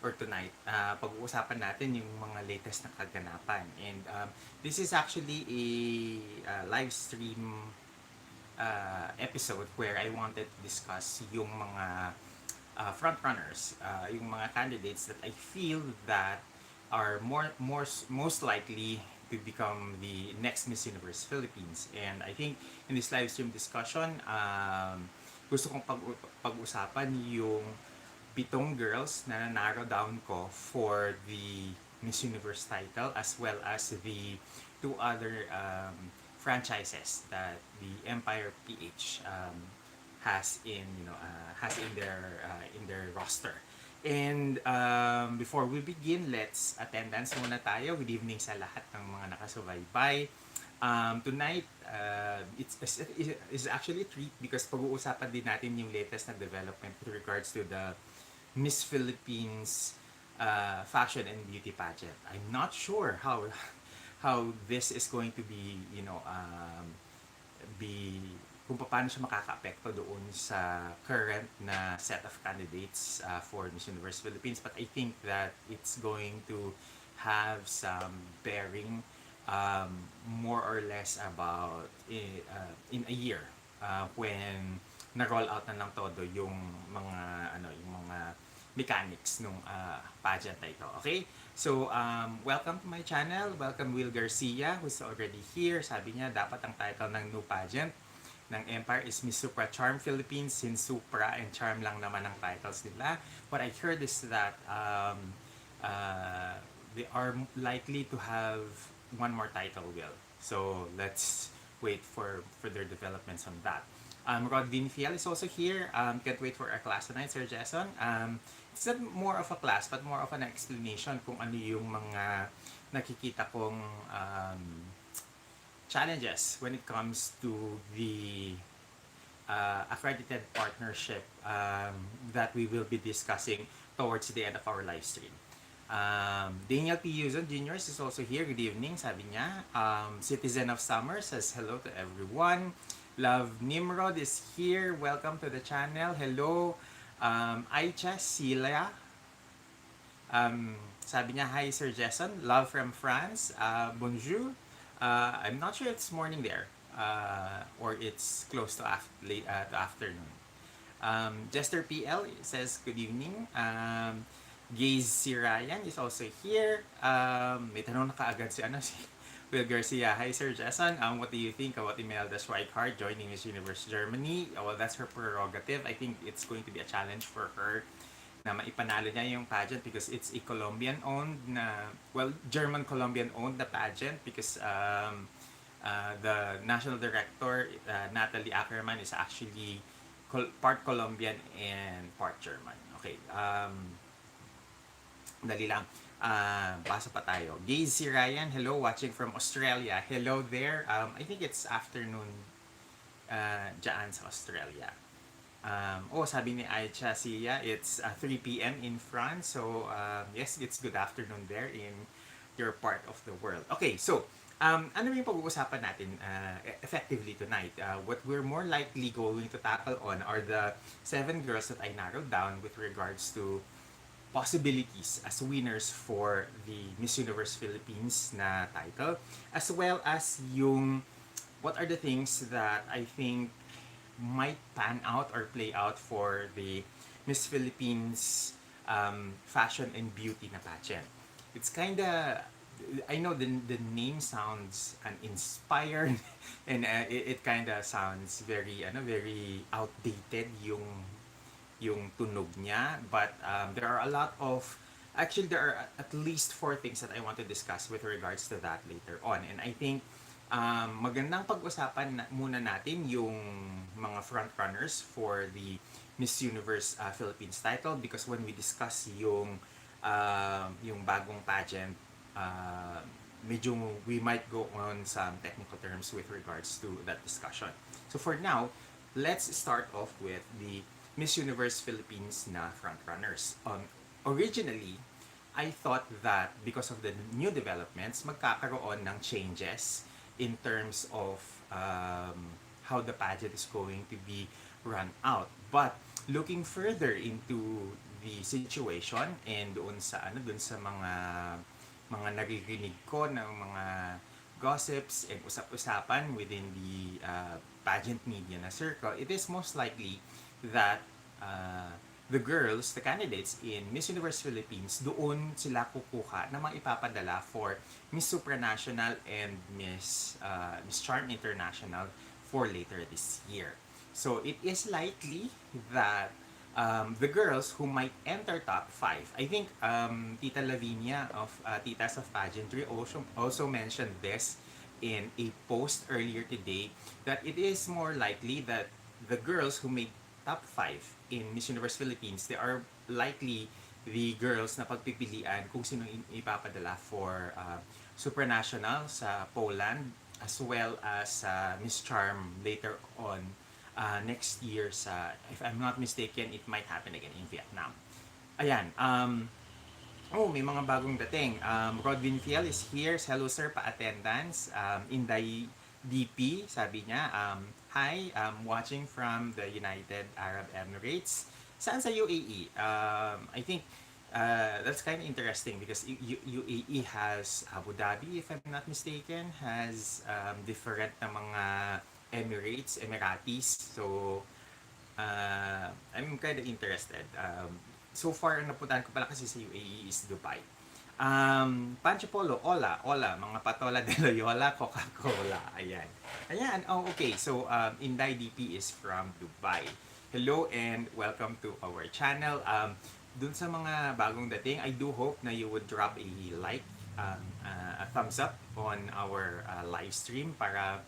or tonight, pag-uusapan natin yung mga latest na kaganapan. And this is actually a live stream episode where I wanted to discuss yung mga frontrunners, yung mga candidates that I feel that are most likely to become the next Miss Universe Philippines. And I think in this live stream discussion, gusto kong pag-usapan yung pitong girls na narrow down ko for the Miss Universe title, as well as the two other franchises that the Empire PH has in their roster. And before we begin, let's attendance muna tayo. Good evening sa lahat ng mga nakasubaybay. Tonight, it's actually a treat because pag-uusapan din natin yung latest na development with regards to the Miss Philippines fashion and beauty pageant. I'm not sure how this is going to be, be kung paano siya makaka-apekto doon sa current na set of candidates for Miss Universe Philippines. But I think that it's going to have some bearing more or less about in a year when na-roll out na lang todo yung mga mechanics nung pageant na ito. Okay? So, welcome to my channel. Welcome Will Garcia, who's already here. Sabi niya, dapat ang title ng new pageant ng Empire is Miss Supra Charm Philippines, since Supra and Charm lang naman ang titles nila. What I heard is that they are likely to have one more title, Will. So, let's wait for further developments on that. Rod Vinfiel is also here. Can't wait for our class tonight, Sir Jason. It's not more of a class, but more of an explanation kung ano yung mga nakikita kong challenges when it comes to the accredited partnership that we will be discussing towards the end of our live stream. Daniel P. Yuzon Jr. is also here. Good evening, sabi niya. Citizen of Summer says hello to everyone. Love Nimrod is here. Welcome to the channel. Hello. Aicha Sila. Sabi niya, hi Sir Jason. Love from France. Bonjour. I'm not sure it's morning there. Or it's close to afternoon. Jester PL says good evening. Gaze si Ryan is also here. May tanong na kaagad si Will Garcia. Hi Sir Jason, what do you think about Imelda Schweikart joining Miss Universe Germany? Well, that's her prerogative. I think it's going to be a challenge for her na maipanalo niya yung pageant because it's a Colombian-owned German-Colombian-owned na pageant because the national director, Natalie Ackerman, is actually part Colombian and part German. Okay, dali lang. Basa pa tayo. Gaze si Ryan, hello, watching from Australia. Hello there. I think it's afternoon dyan sa Australia. Sabi ni Aicha Sia, it's 3 p.m. in France. So, yes, it's good afternoon there in your part of the world. Okay, so, ano yung pag-uusapan natin effectively tonight? What we're more likely going to tackle on are the 7 girls that I narrowed down with regards to possibilities as winners for the Miss Universe Philippines na title, as well as yung what are the things that I think might pan out or play out for the Miss Philippines fashion and beauty na pageant. It's kinda, I know the name sounds uninspired and it kinda sounds very outdated yung tunog niya, but there are a lot of there are at least 4 things that I want to discuss with regards to that later on. And I think magandang pag-usapan muna natin yung mga frontrunners for the Miss Universe Philippines title, because when we discuss yung bagong pageant, medyo we might go on some technical terms with regards to that discussion. So for now, let's start off with the Miss Universe Philippines na frontrunners. Originally, I thought that because of the new developments, magkakaroon ng changes in terms of how the pageant is going to be run out. But looking further into the situation and doon sa doon sa mga naririnig ko ng mga gossips and usap-usapan within the pageant media na circle, it is most likely that uh, the girls, the candidates in Miss Universe Philippines, doon sila kukuha na mga ipapadala for Miss Supranational and Miss Charm International for later this year. So it is likely that the girls who might enter top 5. I think Tita Lavinia of Titas of Pageantry also mentioned this in a post earlier today, that it is more likely that the girls who made top 5 in Miss Universe Philippines, they are likely the girls na pagpipilian kung sino ipapadala for Supranational sa Poland, as well as Miss Charm later on next year sa, if I'm not mistaken, it might happen again in Vietnam. Ayan, may mga bagong dating. Rodvin Fiel is here. Hello sir, pa-attendance. Inday DP, sabi niya, hi, watching from the United Arab Emirates. Saan sa UAE? I think that's kind of interesting because UAE has Abu Dhabi, if I'm not mistaken, has different na mga Emiratis. So, I'm kind of interested. So far, ang napuntahan ko pala kasi sa UAE is Dubai. Pancho Polo, hola, mga patola de Loyola, Coca-Cola. Ayan. Okay. So, Inday DP is from Dubai. Hello and welcome to our channel. Dun sa mga bagong dating, I do hope na you would drop a like, a thumbs up on our live stream para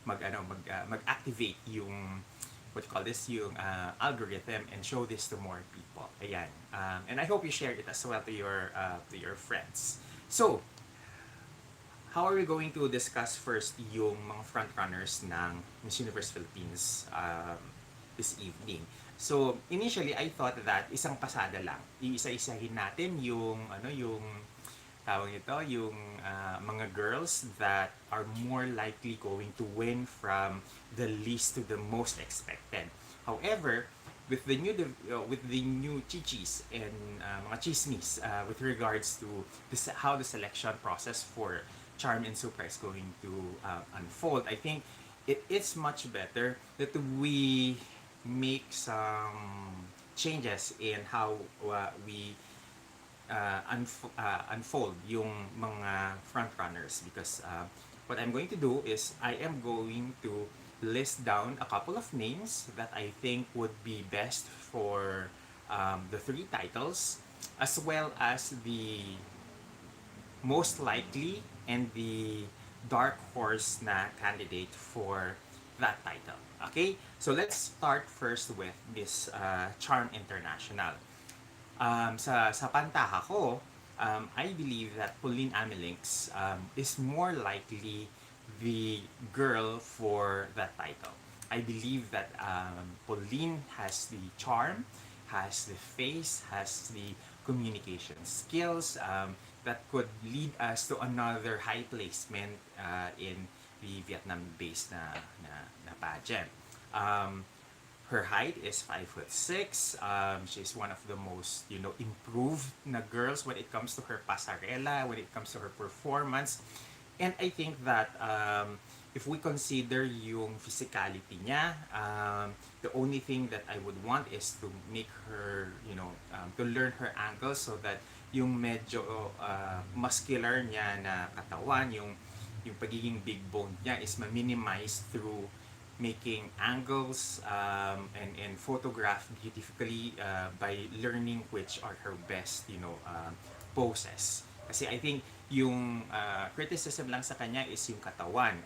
mag-activate yung what you call this, yung algorithm and show this to more people. Ayan. And I hope you share it as well to your friends. So, how are we going to discuss first yung mga frontrunners ng Miss Universe Philippines this evening? So, initially, I thought that isang pasada lang. Iisa-isahin natin yung tawag ito, yung mga girls that are more likely going to win from the least to the most expected. However, with the new chichis and mga chismis with regards to how the selection process for Charm and Super is going to unfold, I think it is much better that we make some changes in how we unfold yung mga frontrunners, because what I'm going to do is I am going to list down a couple of names that I think would be best for the 3 titles, as well as the most likely and the dark horse na candidate for that title. Okay? So let's start first with this Charm International. Sa pantaha ko, I believe that Pauline Amelinckx is more likely the girl for that title. I believe that Pauline has the charm, has the face, has the communication skills that could lead us to another high placement in the Vietnam-based na pageant. Her height is 5'6". She's one of the most, improved na girls when it comes to her pasarela, when it comes to her performance. And I think that if we consider yung physicality niya, the only thing that I would want is to make her, to learn her angles so that yung medyo muscular niya na katawan, yung pagiging big bone niya is ma-minimize through making angles and photograph beautifully by learning which are her best poses. Kasi I think yung criticism lang sa kanya is yung katawan,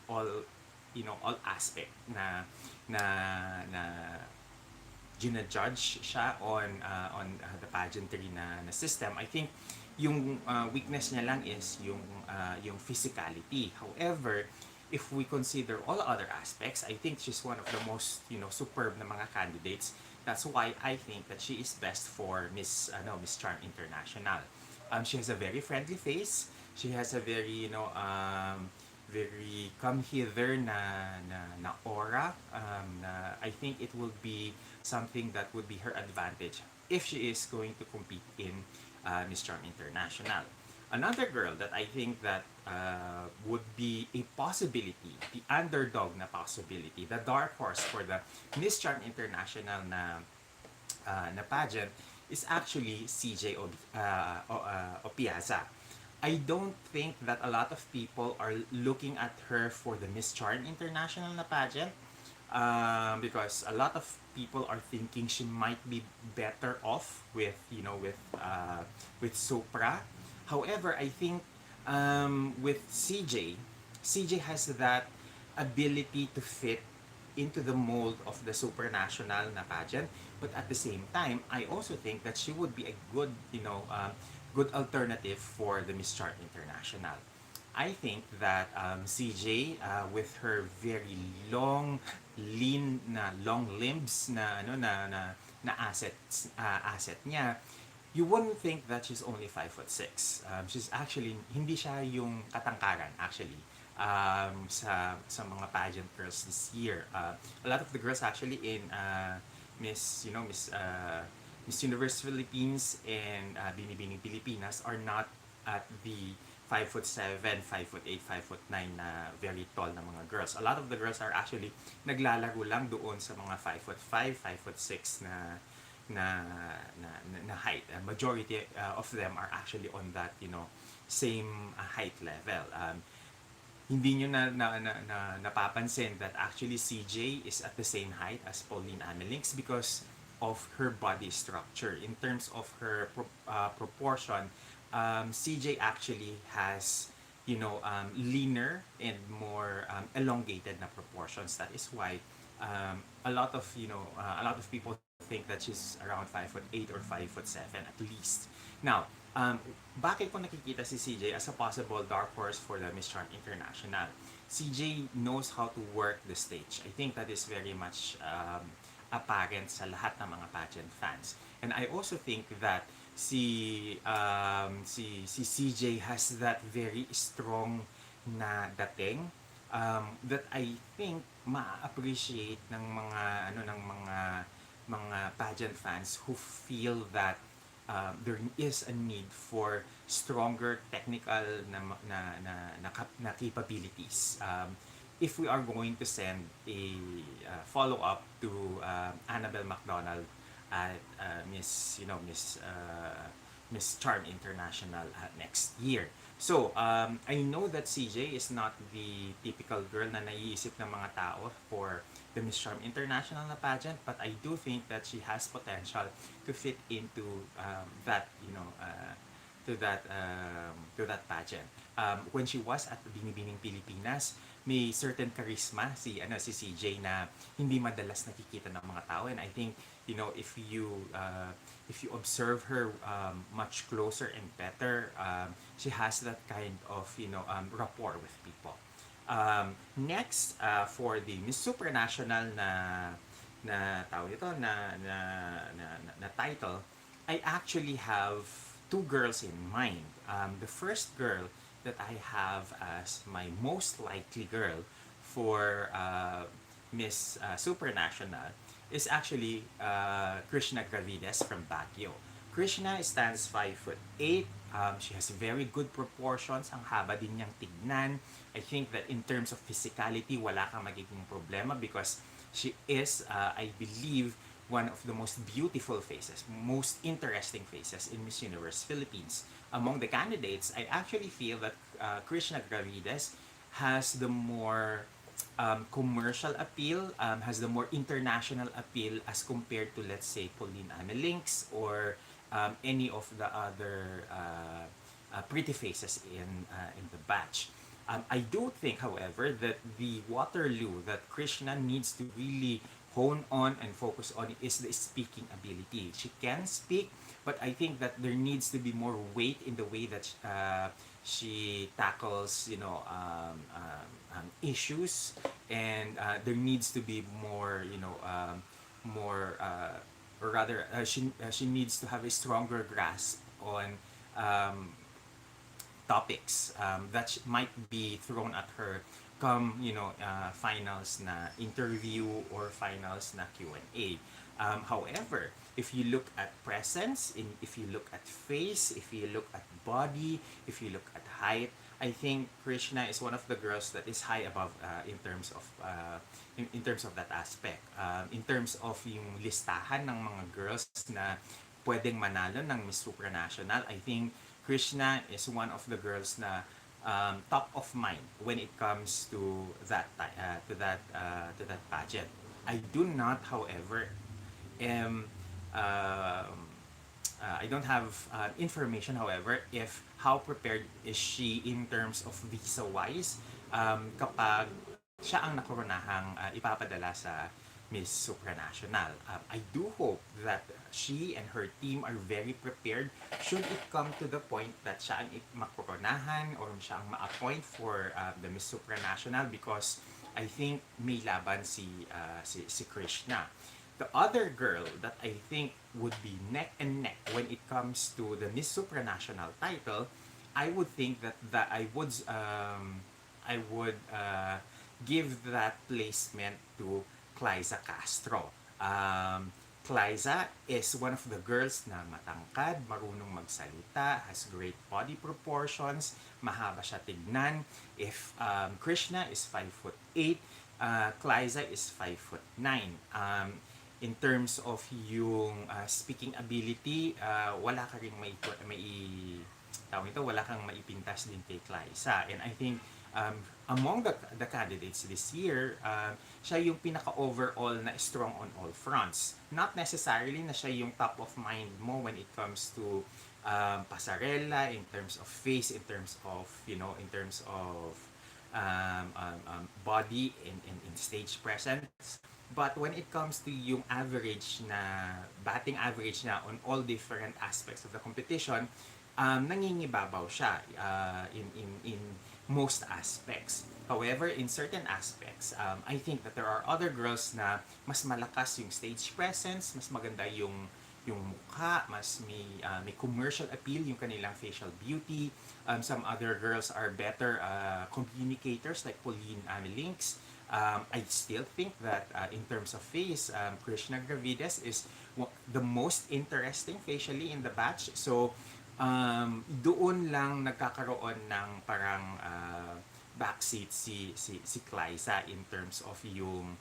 all aspect na gina-judge siya on the pageantry na system. I think yung weakness niya lang is yung physicality. However, if we consider all other aspects, I think she's one of the most superb na mga candidates. That's why I think that she is best for Miss Charm International. She has a very friendly face. She has a very very come hither na aura. I think it will be something that would be her advantage if she is going to compete in Miss Charm International. Another girl that I think that would be a possibility, the underdog na possibility, the dark horse for the Miss Charm International na pageant is actually CJ Opiaza. I don't think that a lot of people are looking at her for the Miss Charm International na pageant, because a lot of people are thinking she might be better off with with Supra. However, I think with CJ has that ability to fit into the mold of the supranational na pageant, but at the same time I also think that she would be a good good alternative for the Miss Chart International. I think that CJ, with her very long limbs na asset niya, you wouldn't think that she's only 5'6". She's actually hindi siya yung katangkaran actually. Sa mga pageant girls this year, a lot of the girls actually in Miss you know Miss Miss Universe Philippines and Binibining Pilipinas are not at the 5'7", 5'8", 5'9" na very tall na mga girls. A lot of the girls are actually naglalaro lang doon sa mga 5'5", 5'6" na height. Majority of them are actually on that same height level. Hindi nyo napapansin that actually CJ is at the same height as Pauline Amelinckx because of her body structure. In terms of her proportion, CJ actually has leaner and more elongated na proportions. That is why a lot of people think that she's around 5'8" or 5'7" at least. Now, bakit ko nakikita si CJ as a possible dark horse for the Miss Charm International? CJ knows how to work the stage. I think that is very much apparent sa lahat ng mga pageant fans. And I also think that si CJ has that very strong na dating that I think ma-appreciate ng mga pageant fans who feel that there is a need for stronger technical na capabilities. If we are going to send a follow-up to Annabelle McDonald at Miss Charm International next year. So, I know that CJ is not the typical girl na naiisip ng mga tao for the Miss Charm International na pageant, but I do think that she has potential to fit into to that pageant. When she was at Binibining Pilipinas, may certain charisma si CJ na hindi madalas nakikita ng mga tao, and I think if you observe her much closer and better, she has that kind of rapport with people. Next, for the Miss Supranational na tawag ito na title, I actually have two girls in mind. The first girl that I have as my most likely girl for Miss Supranational is actually Krishnah Gravidez from Baguio. Krishnah stands 5'8". She has very good proportions. Ang haba din niyang tignan. I think that in terms of physicality, wala kang magiging problema because she is, I believe, one of the most beautiful faces, most interesting faces in Miss Universe Philippines. Among the candidates, I actually feel that Krishnah Gravidez has the more commercial appeal, has the more international appeal as compared to, let's say, Pauline Amelinckx or any of the other pretty faces in the batch. I do think, however, that the Waterloo that Krishnah needs to really hone on and focus on is the speaking ability. She can speak, but I think that there needs to be more weight in the way that she tackles, issues, and there needs to be more, or rather, she needs to have a stronger grasp on topics that might be thrown at her come finals na interview or finals na Q&A. However, if you look at presence, if you look at face, if you look at body, if you look at height, I think Krishna is one of the girls that is high above in terms of that aspect. In terms of yung listahan ng mga girls na pwedeng manalo ng Miss Supranational, I think Krishna is one of the girls na top of mind when it comes to that pageant. I do not, however, am I don't have information, however, if how prepared is she in terms of visa-wise kapag siya ang nakoronahang ipapadala sa Miss Supranational. I do hope that she and her team are very prepared should it come to the point that siya ang makoronahan or siya ang ma-appoint for the Miss Supranational, because I think may laban si Krishna. The other girl that I think would be neck and neck when it comes to the Miss Supranational title, I would think that I would give that placement to Klyza Castro. Klyza is one of the girls na matangkad, marunong magsalita, has great body proportions, mahaba siya tignan. If Krishna is 5'8", Klyza is 5'9". In terms of yung speaking ability, wala ka ring wala kang maipintas din kay Klyza. And I think among the candidates this year, siya yung pinaka-overall na strong on all fronts. Not necessarily na siya yung top of mind mo when it comes to pasarela, in terms of face, in terms of, body and stage presence. But when it comes to yung batting average na on all different aspects of the competition, nangingibabaw siya in most aspects. However, in certain aspects, I think that there are other girls na mas malakas yung stage presence, mas maganda yung mukha, mas may commercial appeal yung kanilang facial beauty. Some other girls are better communicators like Pauline Amelinckx. I still think that in terms of face, Krishnah Gravidez is the most interesting facially in the batch. So, doon lang nagkakaroon ng parang backseat si Klyza in terms of yung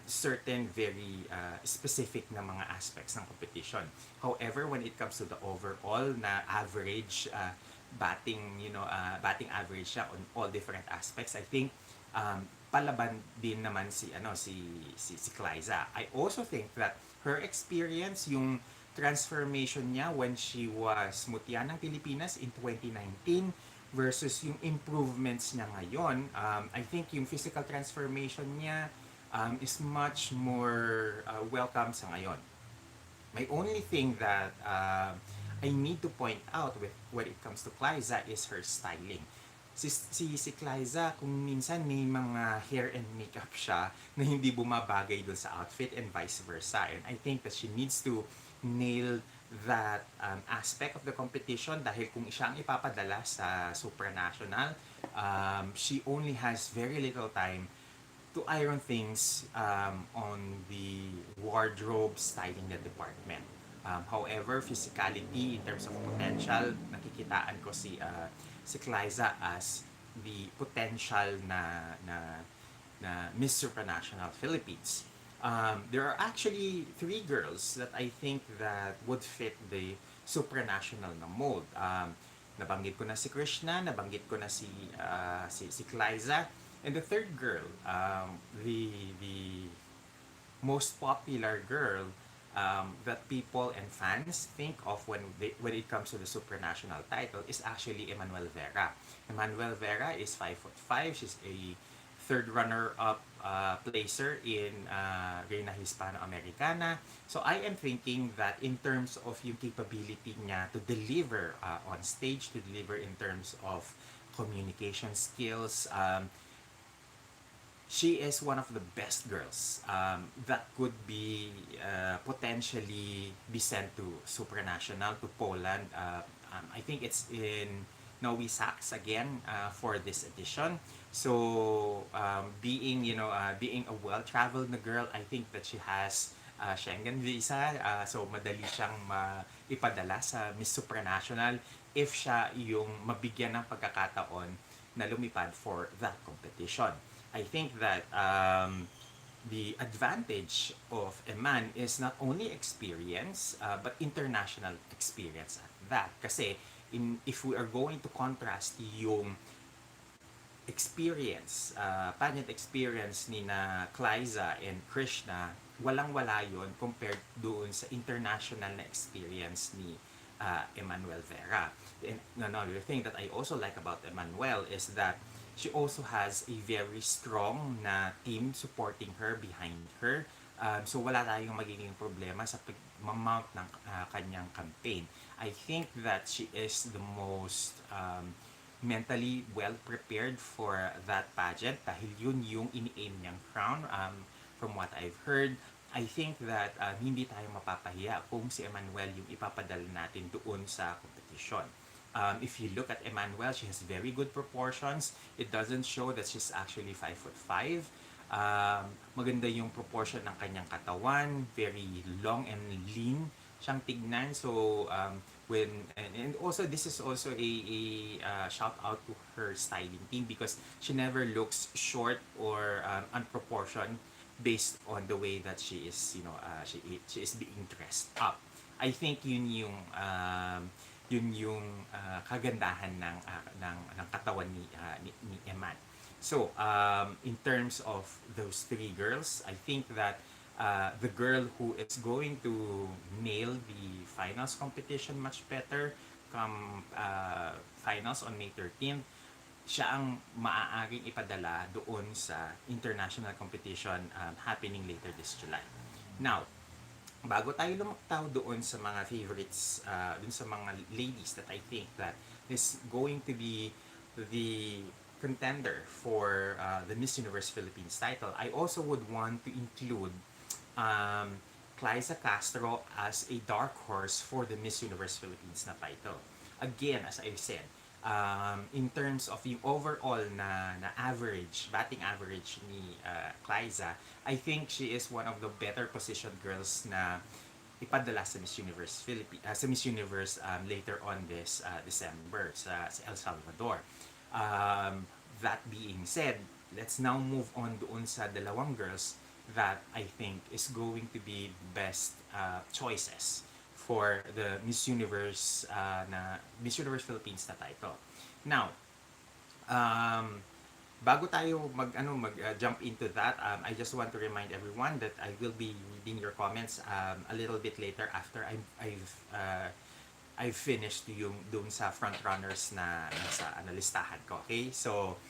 certain very specific na mga aspects ng competition. However, when it comes to the overall na average batting average siya on all different aspects, I think palaban din naman si Klyza. I also think that her experience, yung transformation niya when she was mutya ng Pilipinas in 2019 versus yung improvements niya ngayon, I think yung physical transformation niya is much more welcome sa ngayon. My only thing that I need to point out when it comes to Klyza is her styling. Si Klyza, kung minsan may mga hair and makeup siya na hindi bumabagay doon sa outfit and vice versa. And I think that she needs to nail that aspect of the competition, dahil kung siya ang ipapadala sa Supranational, she only has very little time to iron things on the wardrobe styling the department. However, physicality in terms of potential, nakikitaan ko si Klyza as the potential na Miss Supranational Philippines. There are actually 3 girls that I think that would fit the Supranational na mold. Nabanggit ko na si Krishnah, nabanggit ko na si Klyza, and the third girl, the most popular girl that people and fans think of when it comes to the Supranational title is actually Emmanuelle Vera. Emmanuelle Vera is 5'5". She's a third runner-up placer in Reina Hispano-Americana. So I am thinking that in terms of yung capability niya to deliver on stage, to deliver in terms of communication skills, she is one of the best girls that could be potentially be sent to Supranational, to Poland. I think it's in Nowy Sachs again for this edition. So being a well-traveled na girl, I think that she has Schengen visa. So madali siyang ipadala sa Miss Supranational if siya yung mabigyan ng pagkakataon na lumipad for that competition. I think that the advantage of a man is not only experience but international experience at that. Kasi if we are going to contrast yung experience, pageant experience ni na Klyza and Krishnah, walang-wala yun compared doon sa international na experience ni Emmanuelle Vera. And another thing that I also like about Emmanuelle is that she also has a very strong na team supporting her, behind her. So wala tayong magiging problema sa pag-mount ng kanyang campaign. I think that she is the most mentally well prepared for that pageant dahil yun yung ini-aim niyang crown. From what I've heard, I think that hindi tayo mapapahiya kung si Emmanuelle yung ipapadala natin doon sa competition. If you look at Emmanuelle, she has very good proportions. It doesn't show that she's actually 5'5". Maganda yung proportion ng kanyang katawan, very long and lean siyang tignan. So and also this is also a shout out to her styling team because she never looks short or unproportioned based on the way that she is, she is being dressed up. I think yun yung kagandahan ng katawan ni Eman. So, in terms of those three girls, I think that the girl who is going to nail the finals competition much better come finals on May 13th, siya ang maaaring ipadala doon sa international competition happening later this July. Now, bago tayo lumuktaw doon sa mga favorites, doon sa mga ladies that I think that is going to be the contender for the Miss Universe Philippines title, I also would want to include Klyza Castro as a dark horse for the Miss Universe Philippines na title. Again, as I said, in terms of yung overall na average, batting average ni Klyza, I think she is one of the better positioned girls na ipadala sa Miss Universe sa Miss Universe later on this December sa El Salvador. That being said, let's now move on doon sa dalawang girls that I think is going to be best choices for the Miss Universe Miss Universe Philippines na title. Now, bago tayo jump into that, I just want to remind everyone that I will be reading your comments a little bit later after I've finished yung doon sa frontrunners na sa listahan ko. Okay? So,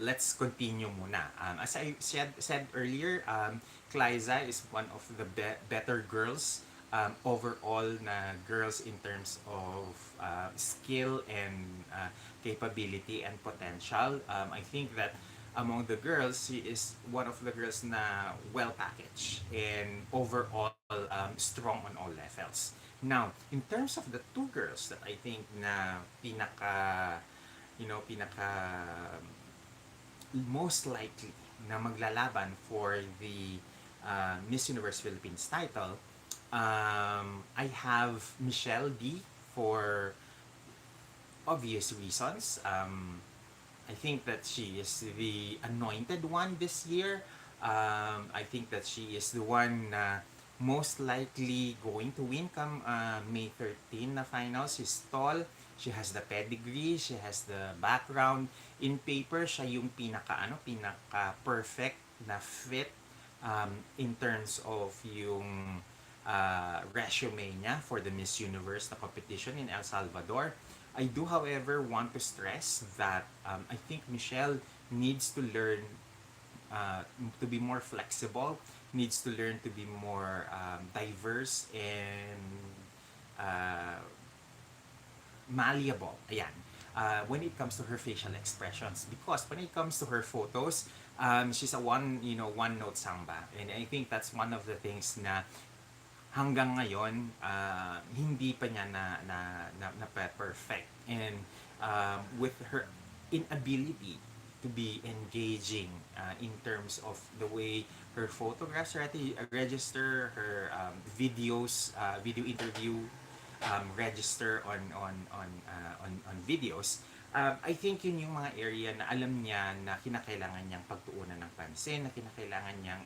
let's continue muna. As I said earlier, Klyza is one of the better girls overall na girls in terms of skill and capability and potential. I think that among the girls, she is one of the girls na well packaged and overall strong on all levels. Now, in terms of the two girls that I think na pinaka most likely na maglalaban for the Miss Universe Philippines title, I have Michelle D for obvious reasons. I think that she is the anointed one this year. I think that she is the one na most likely going to win come May 13 na finals. She's tall, she has the pedigree, she has the background. In paper, siya yung pinaka perfect na fit in terms of yung resume niya for the Miss Universe na competition in El Salvador. I do, however, want to stress that I think Michelle needs to learn to be more flexible, needs to learn to be more diverse and malleable. Ayan. When it comes to her facial expressions, because when it comes to her photos, she's a one note samba, and I think that's one of the things na hanggang ngayon hindi pa niya na perfect, and with her inability to be engaging in terms of the way her photographs, register her videos, video interview, register on videos. I think yun yung mga area na alam niya na kinakailangan niyang pagtuunan ng pansin, na kinakailangan niyang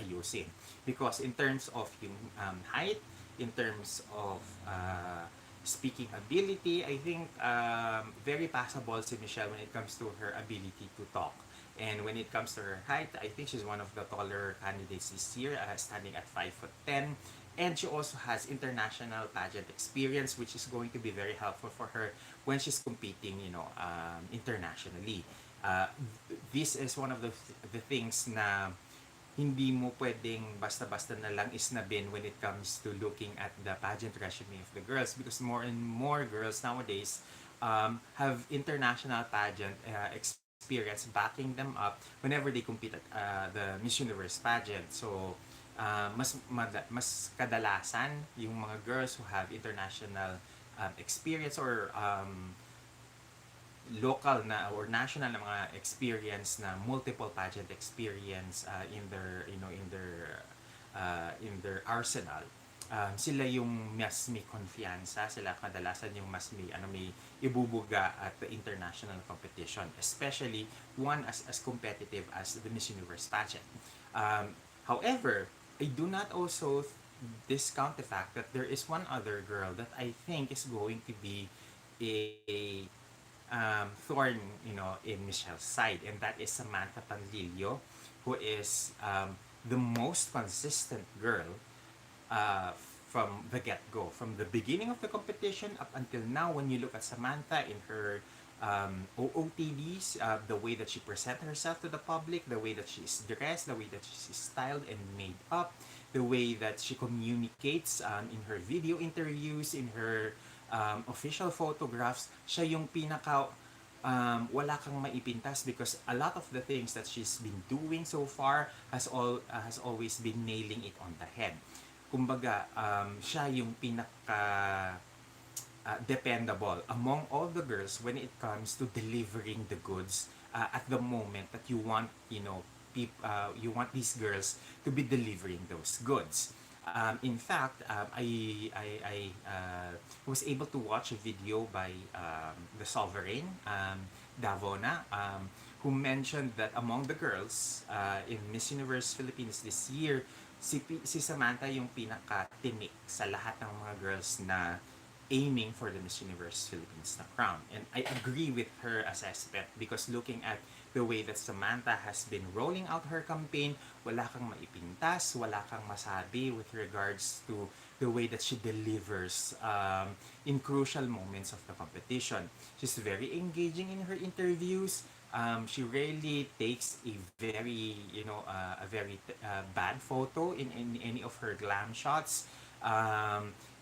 ayusin. Because in terms of yung height, in terms of speaking ability, I think very passable si Michelle when it comes to her ability to talk. And when it comes to her height, I think she's one of the taller candidates this year, standing at 5'10". And she also has international pageant experience, which is going to be very helpful for her when she's competing, internationally. This is one of the things na hindi mo pwedeng basta-basta na lang isnabin when it comes to looking at the pageant resume of the girls, because more and more girls nowadays have international pageant experience backing them up whenever they compete at the Miss Universe pageant. So mas kadalasan yung mga girls who have international experience or local na or national na mga experience na multiple pageant experience in their in their arsenal, sila yung mas may konfiyansa, sila kadalasan yung mas may ibubuga at the international competition, especially one as competitive as the Miss Universe pageant. However, I do not also discount the fact that there is one other girl that I think is going to be a thorn, in Michelle's side, and that is Samantha Panlilio, who is the most consistent girl from the get-go, from the beginning of the competition up until now. When you look at Samantha in her OOTDs, the way that she presents herself to the public, the way that she is dressed, the way that she's styled and made up, the way that she communicates in her video interviews, in her official photographs, siya yung pinaka wala kang maipintas, because a lot of the things that she's been doing so far has always been nailing it on the head. Kumbaga, siya yung pinaka dependable among all the girls when it comes to delivering the goods at the moment that you want, you want these girls to be delivering those goods. In fact, I was able to watch a video by the Sovereign, Davona, who mentioned that among the girls in Miss Universe Philippines this year, si Samantha yung pinaka-tinik sa lahat ng mga girls na aiming for the Miss Universe Philippines na crown. And I agree with her assessment, because looking at the way that Samantha has been rolling out her campaign, wala kang maipintas, wala kang masabi with regards to the way that she delivers in crucial moments of the competition. She's very engaging in her interviews. She rarely takes a very, bad photo in any of her glam shots.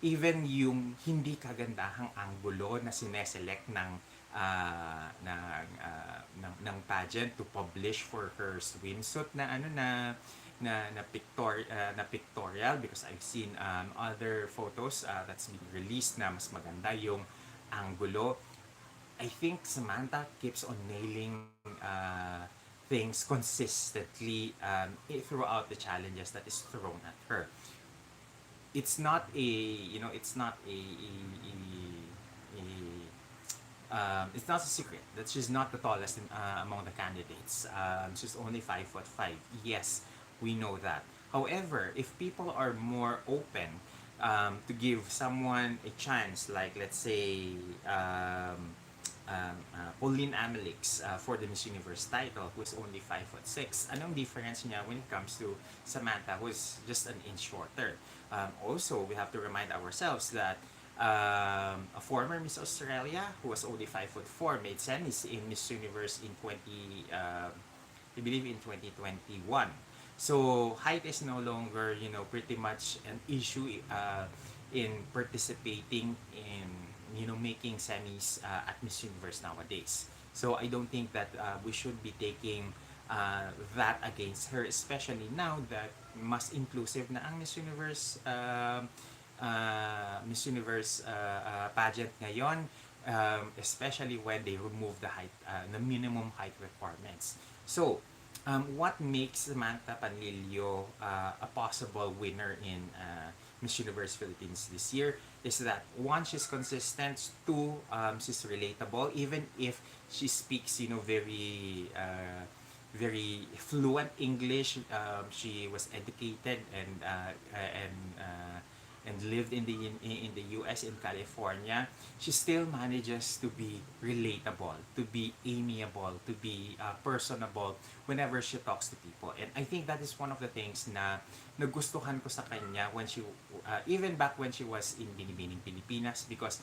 Even yung hindi kagandahang anggulo na sineselect ng pageant to publish for her swimsuit na pictorial, because I've seen other photos that's been released na mas maganda yung anggulo. I think Samantha keeps on nailing things consistently throughout the challenges that is thrown at her. It's not it's not it's not a secret that she's not the tallest among the candidates. She's only 5'5". Yes, we know that. However, if people are more open to give someone a chance, like let's say Pauline Amelinckx for the Miss Universe title, who is only 5'6", anong difference niya when it comes to Samantha, who is just an inch shorter? Also, we have to remind ourselves that a former Miss Australia, who was only 5'4", made semis in Miss Universe in I believe in 2021. So height is no longer, pretty much an issue in participating in, making semis at Miss Universe nowadays. So I don't think that we should be taking that against her, especially now that mas inclusive na ang Miss Universe pageant ngayon, especially when they remove the height, the minimum height requirements. So what makes Samantha Panlilio a possible winner in Miss Universe Philippines this year is that one, she's consistent, two, she's relatable, even if she speaks, very fluent English. She was educated and lived in the U.S. in California. She still manages to be relatable, to be amiable, to be personable whenever she talks to people. And I think that is one of the things na nagustuhan ko sa kanya when she even back when she was in Binibining Pilipinas, because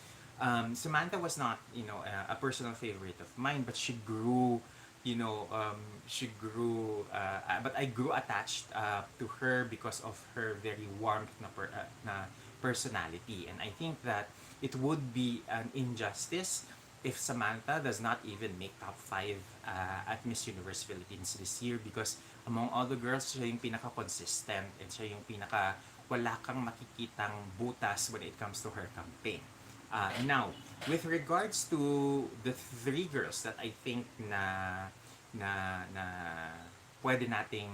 Samantha was not, a personal favorite of mine, but she grew, but I grew attached to her because of her very warmth na personality. And I think that it would be an injustice if Samantha does not even make top 5 at Miss Universe Philippines this year, because among all the girls, siya yung pinaka-consistent and siya yung wala kang makikitang butas when it comes to her campaign. Now, with regards to the 3 girls that I think na pwede nating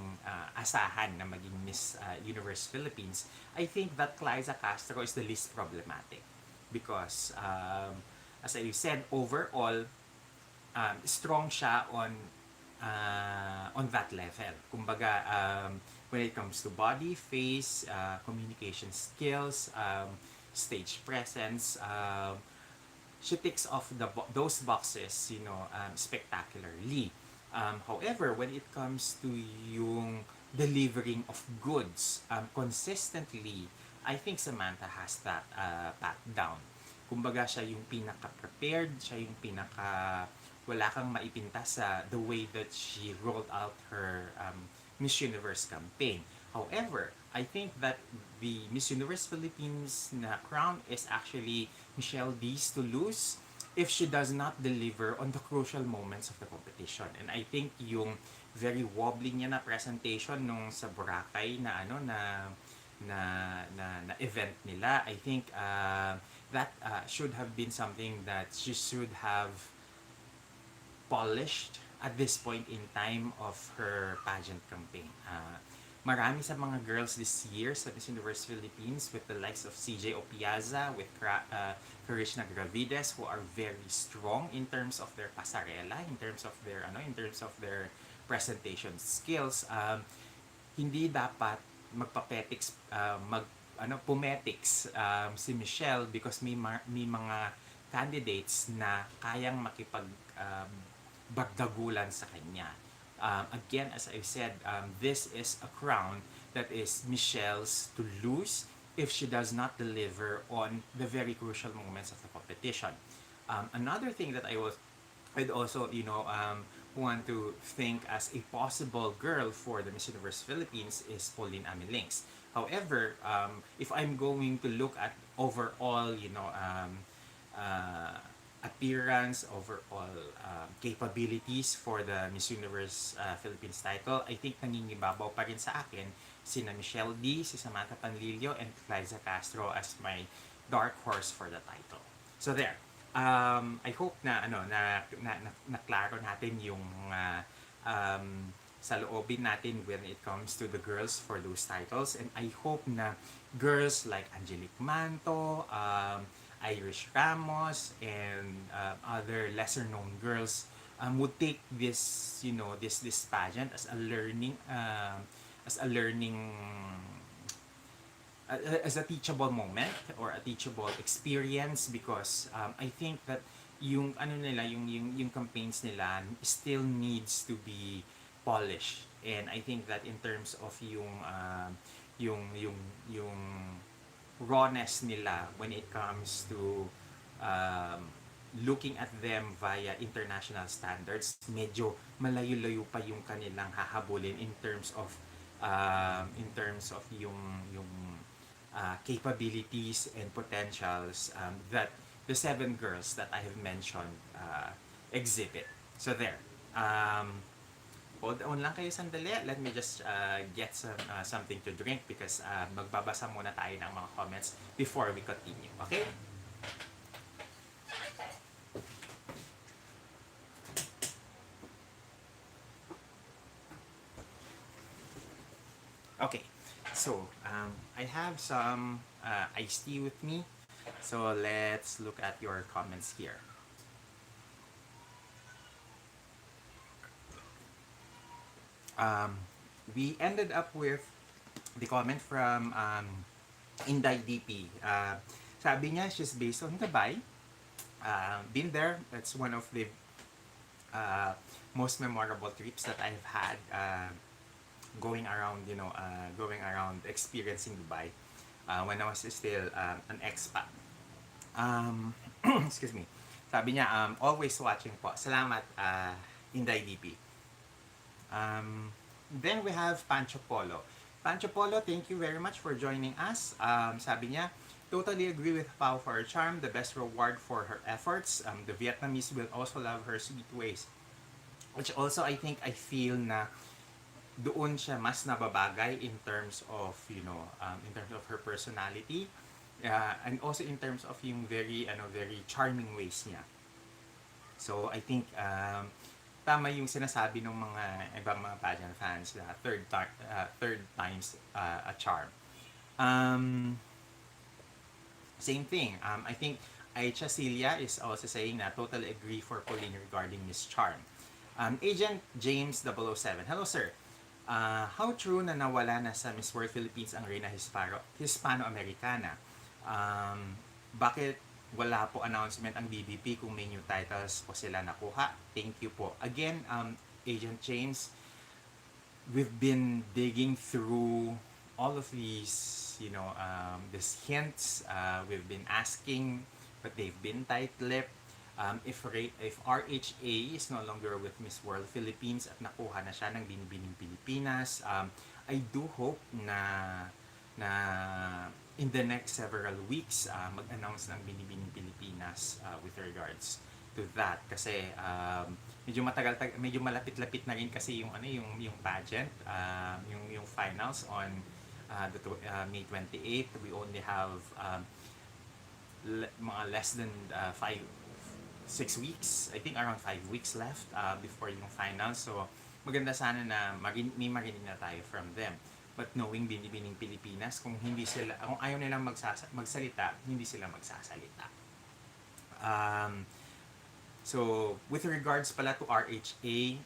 asahan na maging Miss Universe Philippines, I think that Klyza Castro is the least problematic because as I said, overall strong siya on that level. Kumbaga, when it comes to body, face, communication skills, stage presence, she ticks off those boxes, spectacularly. However, when it comes to yung delivering of goods consistently, I think Samantha has that pat down. Kumbaga, siya yung pinaka-prepared, siya yung wala kang maipinta sa the way that she rolled out her Miss Universe campaign. However, I think that the Miss Universe Philippines na crown is actually Michelle D's to lose if she does not deliver on the crucial moments of the competition. And I think yung very wobbly niya na presentation nung sa Boracay na na event nila, I think that should have been something that she should have polished at this point in time of her pageant campaign. Marami sa mga girls this year sa Miss Universe Philippines, with the likes of CJ Opiaza, with Krishnah Gravidez, who are very strong in terms of their pasarela, in terms of their presentation skills. Hindi dapat magpapetics, pumetics si Michelle, because may mga candidates na kayang makipag bagdagulan sa kanya. Again, as I said, this is a crown that is Michelle's to lose if she does not deliver on the very crucial moments of the competition. Another thing that I'd also, want to think as a possible girl for the Miss Universe Philippines is Pauline Amelinckx. However, if I'm going to look at overall, appearance, overall capabilities for the Miss Universe Philippines title, I think nangingibabaw pa rin sa akin sina Michelle D, si Samantha Panlilio, and Klyza Castro as my dark horse for the title. So there. I hope na klaro natin yung sa loobin natin when it comes to the girls for those titles, and I hope na girls like Angelique Manto, Irish Ramos, and other lesser known girls would take this this pageant as a learning as a teachable moment or a teachable experience, because I think that yung yung campaigns nila still needs to be polished, and I think that in terms of yung rawness nila when it comes to looking at them via international standards, medyo malayo-layo pa yung kanilang hahabulin in terms of yung capabilities and potentials that the 7 girls that I have mentioned exhibit. So there. Hold on lang kayo sandali. Let me just get something to drink, because magbabasa muna tayo ng mga comments before we continue. Okay? Okay, so I have some iced tea with me. So let's look at your comments here. Um, we ended up with the comment from Inday DP. Sabi niya, she's based on Dubai. Been there. That's one of the uh, most memorable trips that I've had going around, going around experiencing Dubai when I was still an expat. Um, excuse me. Sabi niya, always watching po. Salamat, Inday DP. Then we have Pancho Polo. Pancho Polo, thank you very much for joining us. Sabi niya, totally agree with Pao for her charm, the best reward for her efforts. The Vietnamese will also love her sweet ways. Which also, I feel na doon siya mas nababagay in terms of, in terms of her personality. And also in terms of yung very charming ways niya. So, I think, tama yung sinasabi ng mga ibang mga pageant fans na third times a charm. Same thing. I think Aicha Celia is also saying na totally agree for Pauline regarding Miss Charm. Agent James 007. Hello, sir. How true na nawala na sa Miss World Philippines ang Reyna Hispano-Americana? Bakit wala po announcement ang BBP kung may new titles po sila nakuha? Thank you po. Again, Agent James, we've been digging through all of these, these hints. We've been asking, but they've been tight-lipped. If RHA is no longer with Miss World Philippines at nakuha na siya ng Binibining Pilipinas, I do hope na in the next several weeks mag-announce ng Binibining Pilipinas with regards to that, kasi medyo malapit-lapit na rin kasi yung pageant, yung finals on May 28. We only have mga less than 6 weeks, I think around 5 weeks left before yung final. So maganda sana na may marinig na tayo from them. But knowing Binibining Pilipinas, kung ayaw nilang magsalita, hindi sila magsasalita. So with regards pala to RHA,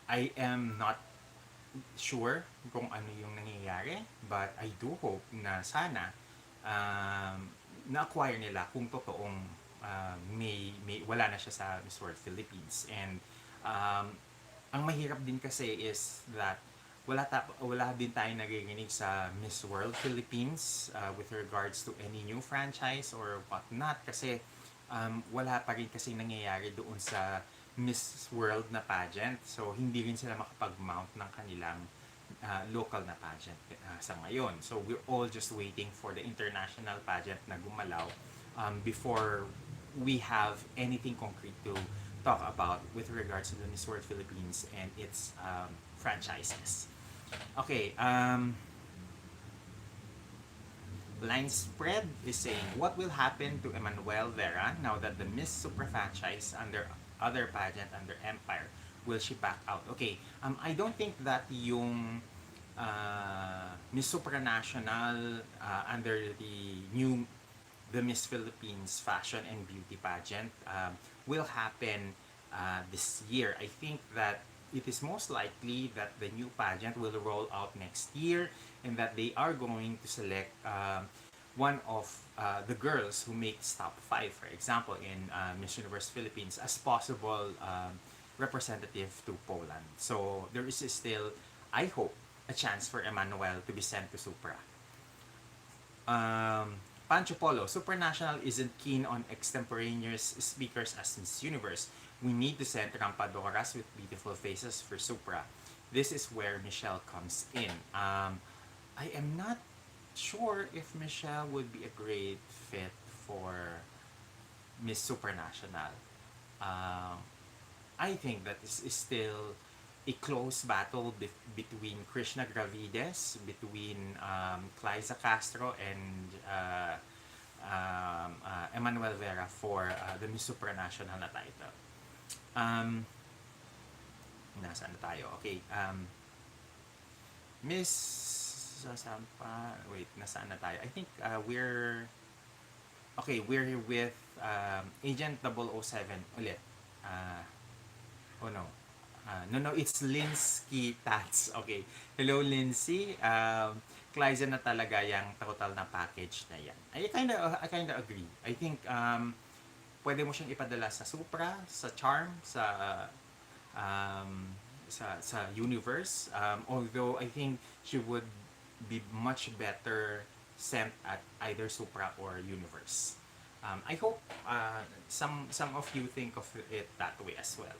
I am not sure kung ano yung nangyayari, but I do hope na sana na-acquire nila kung totoong may wala na siya sa Miss World Philippines. And ang mahirap din kasi is that wala din tayo nagiging sa Miss World Philippines with regards to any new franchise or whatnot, kasi wala pa rin kasi nangyayari doon sa Miss World na pageant. So hindi rin sila makapag-mount ng kanilang local na pageant sa ngayon. So we're all just waiting for the international pageant na gumalaw before we have anything concrete to talk about with regards to the Miss World Philippines and its franchises. Okay, Line Spread is saying, what will happen to Emmanuelle Vera now that the Miss Super franchise under other pageant under Empire? Will she back out? Okay, I don't think that yung Miss Supranational under the Miss Philippines Fashion and Beauty pageant will happen this year. I think that it is most likely that the new pageant will roll out next year, and that they are going to select one of the girls who makes top 5, for example, in Miss Universe Philippines as possible representative to Poland. So there is still, I hope, a chance for Emmanuelle to be sent to Supra. Pancho Polo, Supranational isn't keen on extemporaneous speakers as Miss Universe. We need to send rampadoras with beautiful faces for Supra. This is where Michelle comes in. I am not sure if Michelle would be a great fit for Miss Supranational. I think that this is still a close battle between Krishnah Gravidez, between Klyza Castro, and Emmanuelle Vera for the Miss Supranational na title. Nasaan na tayo? Okay. Miss Sasampa, wait, nasaan na tayo? I think we're with Agent 007 ulit. Uh, oh no. No, it's Linsky Tats. Okay. Hello, Lindsay. Klyza na talaga yung total na package na yan. I kinda agree. I think pwede mo siyang ipadala sa Supra, sa Charm, um, sa Universe. Although I think she would be much better sent at either Supra or Universe. I hope some of you think of it that way as well.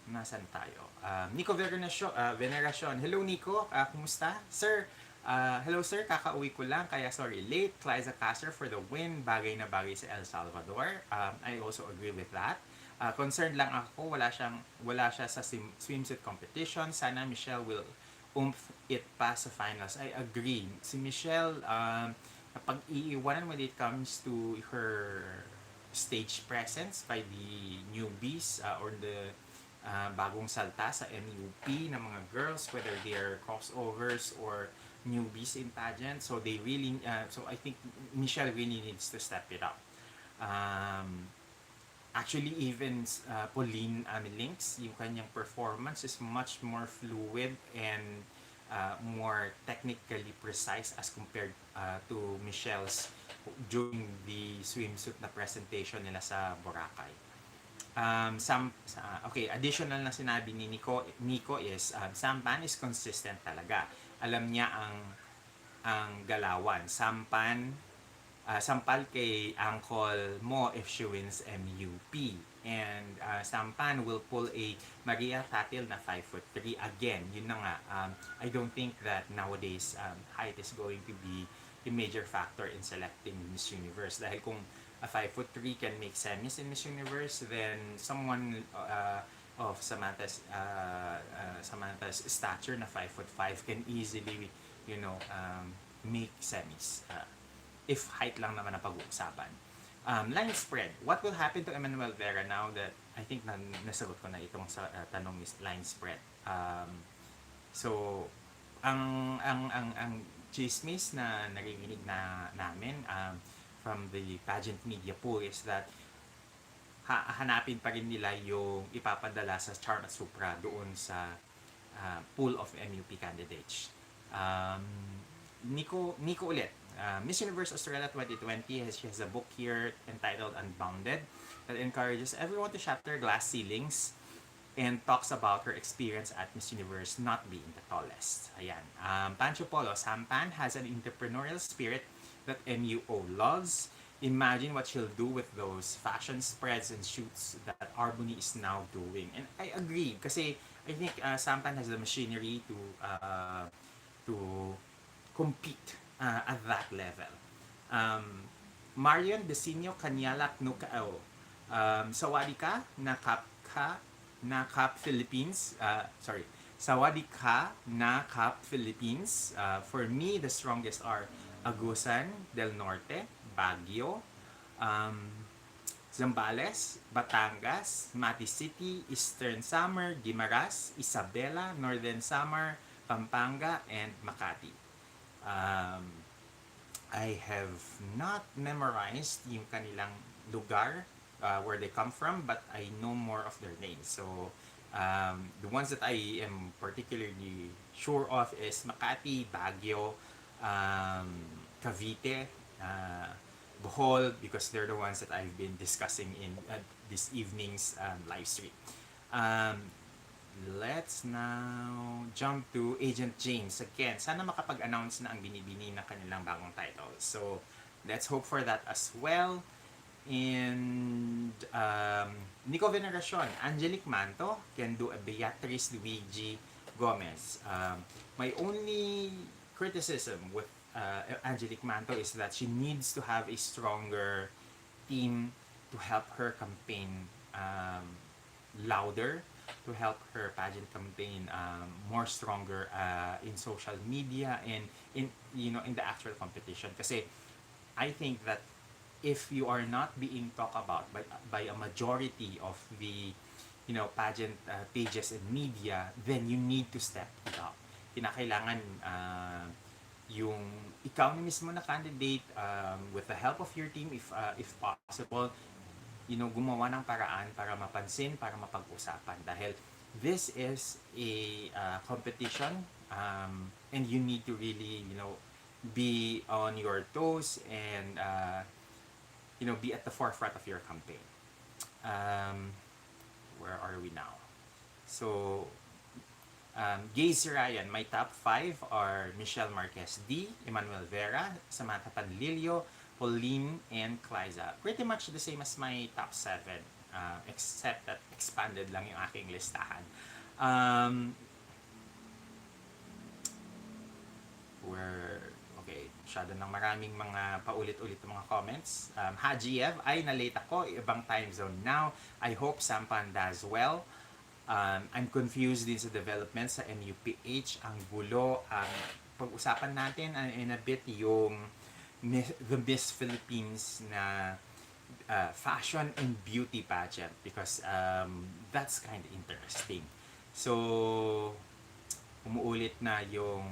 Nasaan tayo? Nico Veneracion. Hello, Nico. Kumusta? Sir, hello, sir. Kakauwi ko lang, kaya sorry late. Klyza Castro for the win. Bagay na bagay sa El Salvador. I also agree with that. Concerned lang ako, wala siya sa swimsuit competition. Sana Michelle will oomph it past sa finals. I agree. Si Michelle, napag-iiwanan when it comes to her stage presence by the newbies or the bagong salta sa MUP ng mga girls, whether they are crossovers or newbies in pageant. So they really, so I think Michelle really needs to step it up. Actually, even Pauline Amelinckx, yung kanyang performance is much more fluid and more technically precise as compared to Michelle's during the swimsuit na presentation nila sa Boracay. Okay, additional na sinabi ni Nico is Sampan is consistent talaga. Alam niya ang galawan. Sampal kay Uncle Mo if she wins MUP. And Sampan will pull a Maria Tatil na 5'3". Again, yun na nga. I don't think that nowadays height is going to be a major factor in selecting Miss Universe. Dahil kung a 5'3" can make semis in Miss Universe, then someone of Samantha's stature na 5'5" can easily, make semis. If height lang naman ang pag-uusapan. Line spread. What will happen to Emmanuelle Vera now that I think nasagot ko na itong sa tanong is line spread. So ang chismis na narinig na namin from the pageant media pool is that hanapin pa rin nila yung ipapadala sa Charm at Supra doon sa pool of MUP candidates. Nico ulit. Miss Universe Australia 2020 she has a book here entitled Unbounded that encourages everyone to shatter glass ceilings and talks about her experience at Miss Universe not being the tallest. Ayan. Pancho Polo, Sampan has an entrepreneurial spirit that MUO loves. Imagine what she'll do with those fashion spreads and shoots that Arbony is now doing. And I agree kasi I think Sampan has the machinery to compete at that level. Marion Desinio Kanyalak Nukao. Sawadi ka na Cap Philippines. Sawadi ka na Cap Philippines. For me, the strongest are Agusan del Norte, Baguio, Zambales, Batangas, Mati City, Eastern Samar, Guimaras, Isabela, Northern Samar, Pampanga, and Makati. I have not memorized yung kanilang lugar where they come from, but I know more of their names. So, the ones that I am particularly sure of is Makati, Baguio, Cavite, Bohol, because they're the ones that I've been discussing in this evening's live stream. Let's now jump to Agent James again. Sana makapag-announce na ang binibini ng kanilang bagong title. So, let's hope for that as well. And Nico Veneracion, Angelique Manto can do a Beatriz Luigi Gomez. My only criticism with Angelique Manto is that she needs to have a stronger team to help her campaign louder, to help her pageant campaign more stronger in social media and in the actual competition. Kasi I think that if you are not being talked about by a majority of the pageant pages and media, then you need to step it up. Kinakailangan yung ikaw na mismo na candidate, with the help of your team, if possible, gumawa ng paraan para mapansin, para mapag-usapan. Dahil this is a competition, and you need to really, be on your toes and, be at the forefront of your campaign. Where are we now? So, Gaze Ryan, my top 5 are Michelle Marquez D, Emmanuelle Vera, Samantha Panlilio, Pauline, and Klyza. Pretty much the same as my top 7, except that expanded lang yung aking listahan. Okay, masyado ng maraming mga paulit-ulit ng mga comments. Hajiev, ay nalate ako, ibang time zone now. I hope Sampan does well. I'm confused din sa development sa MUPH. Ang gulo. Pag-usapan natin in a bit yung the Miss Philippines na fashion and beauty pageant, because that's kind of interesting. So, umuulit na yung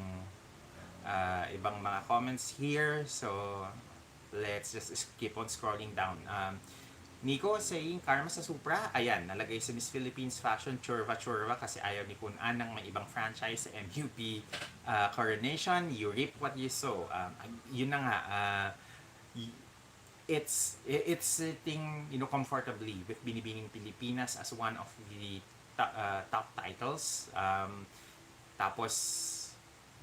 ibang mga comments here. So, let's just keep on scrolling down. Nico saying, karma sa Supra, ayan, nalagay sa Miss Philippines Fashion, churva kasi ayaw ni Kun An ng may ibang franchise sa MUP coronation. You reap what you sow. Yun na nga, it's sitting, comfortably with Binibining Pilipinas as one of the top titles. Tapos,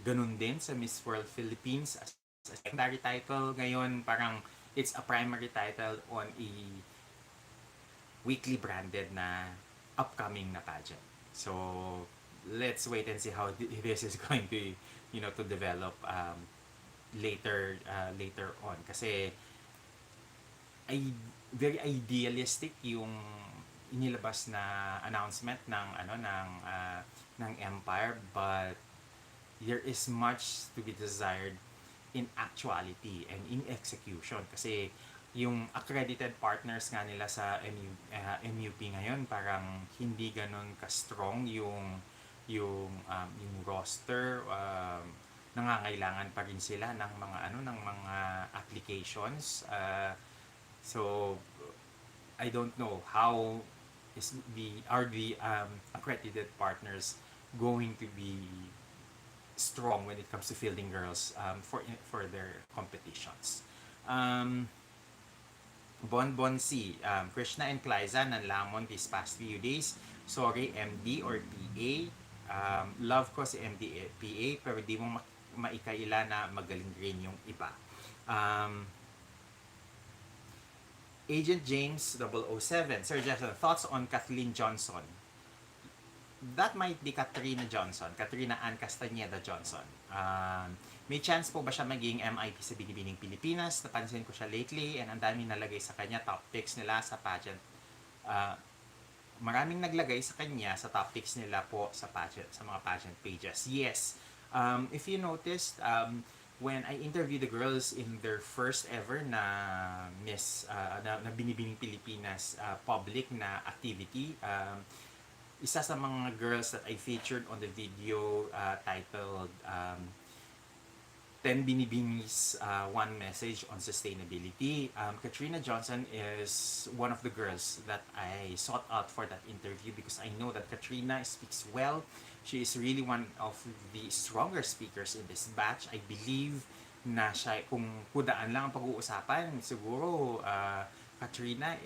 ganun din sa Miss World Philippines as a secondary title. Ngayon, parang it's a primary title on a weekly branded na upcoming na pageant. So, let's wait and see how this is going to, to develop later on. Kasi, very idealistic yung inilabas na announcement ng Empire, but there is much to be desired in actuality and in execution. Kasi yung accredited partners nga nila sa MUP ngayon, parang hindi ganun ka-strong yung roster. Nangangailangan pa rin sila ng mga applications. So I don't know how are the accredited partners going to be strong when it comes to fielding girls for their competitions. Bonbon C, Krishnah and Klyza nanlamon these past few days. Sorry, MD or PA. Love ko si MD PA, pero di mo maikaila na magaling rin yung iba. Agent James 007, Sir Jason, thoughts on Kathleen Johnson? That might be Katrina Johnson, Katrina Ann Castañeda Johnson. May chance po ba siya maging MIP sa Binibining Pilipinas? Napansin ko siya lately and ang daming nalagay sa kanya, top picks nila sa pageant. Maraming naglagay sa kanya sa top picks nila po sa pageant, sa mga pageant pages. Yes, if you noticed, when I interviewed the girls in their first ever na na Binibining Pilipinas public na activity, isa sa mga girls that I featured on the video titled 10 Binibinis, one message on sustainability. Katrina Johnson is one of the girls that I sought out for that interview because I know that Katrina speaks well. She is really one of the stronger speakers in this batch. I believe na siya, kung kudaan lang ang pag-uusapan, siguro Katrina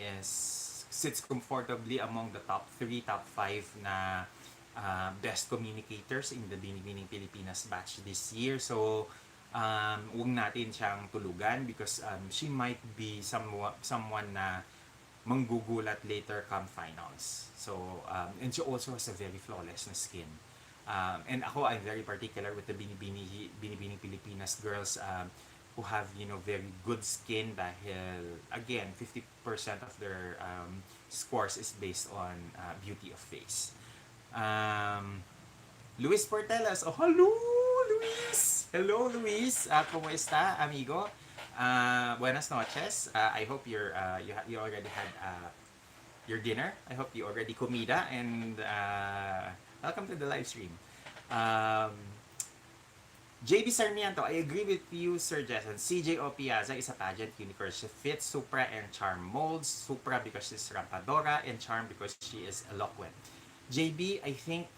sits comfortably among the top 3, top 5 na best communicators in the Binibining Pilipinas batch this year. So, huwag natin siyang tulugan because she might be someone na manggugulat later come finals. So, and she also has a very flawless na skin. And ako, I'm very particular with the Binibining Pilipinas girls who have, very good skin dahil, again, 50% of their scores is based on beauty of face. Luis Portelas, oh, hello, Luis! Hello, Luis! ¿Cómo está, amigo? Buenas noches. I hope you already had your dinner. I hope you already comida, and welcome to the live stream. Um, JB Sarmiento, I agree with you, Sir Jason. CJ Opiaza is a pageant unicorn. She fits Supra and Charm molds. Supra because she's rampadora, and Charm because she is eloquent. JB, I think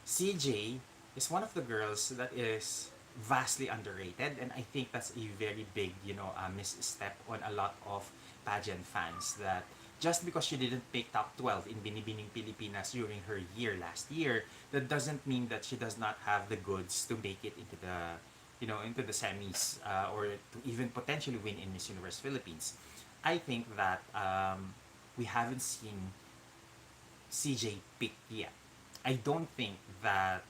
CJ is one of the girls that is vastly underrated, and I think that's a very big, misstep on a lot of pageant fans, that just because she didn't make top 12 in Binibining Pilipinas during her year last year, that doesn't mean that she does not have the goods to make it into the, into the semis, or to even potentially win in Miss Universe Philippines. I think that we haven't seen CJ pick yet. I don't think that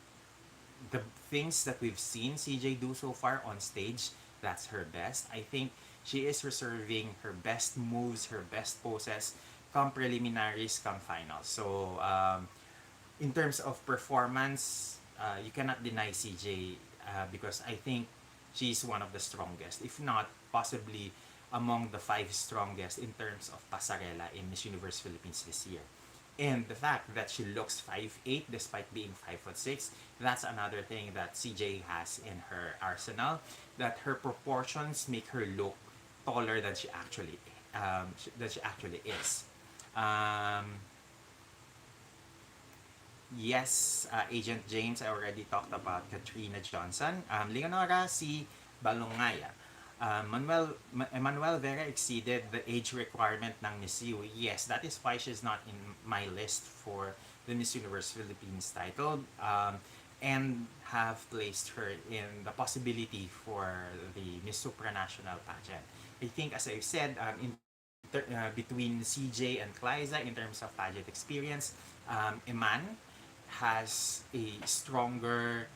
the things that we've seen CJ do so far on stage, that's her best. I think she is reserving her best moves, her best poses, come preliminaries, come finals. So, in terms of performance, you cannot deny CJ, because I think she's one of the strongest, if not possibly among the five strongest in terms of pasarela in Miss Universe Philippines this year. And the fact that she looks 5'8" despite being 5'6", that's another thing that CJ has in her arsenal. That her proportions make her look taller than she actually is. Um, yes, Agent James, I already talked about Katrina Johnson. Leonora C. Balongaya. Emmanuelle Vera exceeded the age requirement ng Miss U. Yes, that is why she's not in my list for the Miss Universe Philippines title, and have placed her in the possibility for the Miss Supranational pageant. I think, as I've said, between CJ and Klyza in terms of pageant experience, Eman has a stronger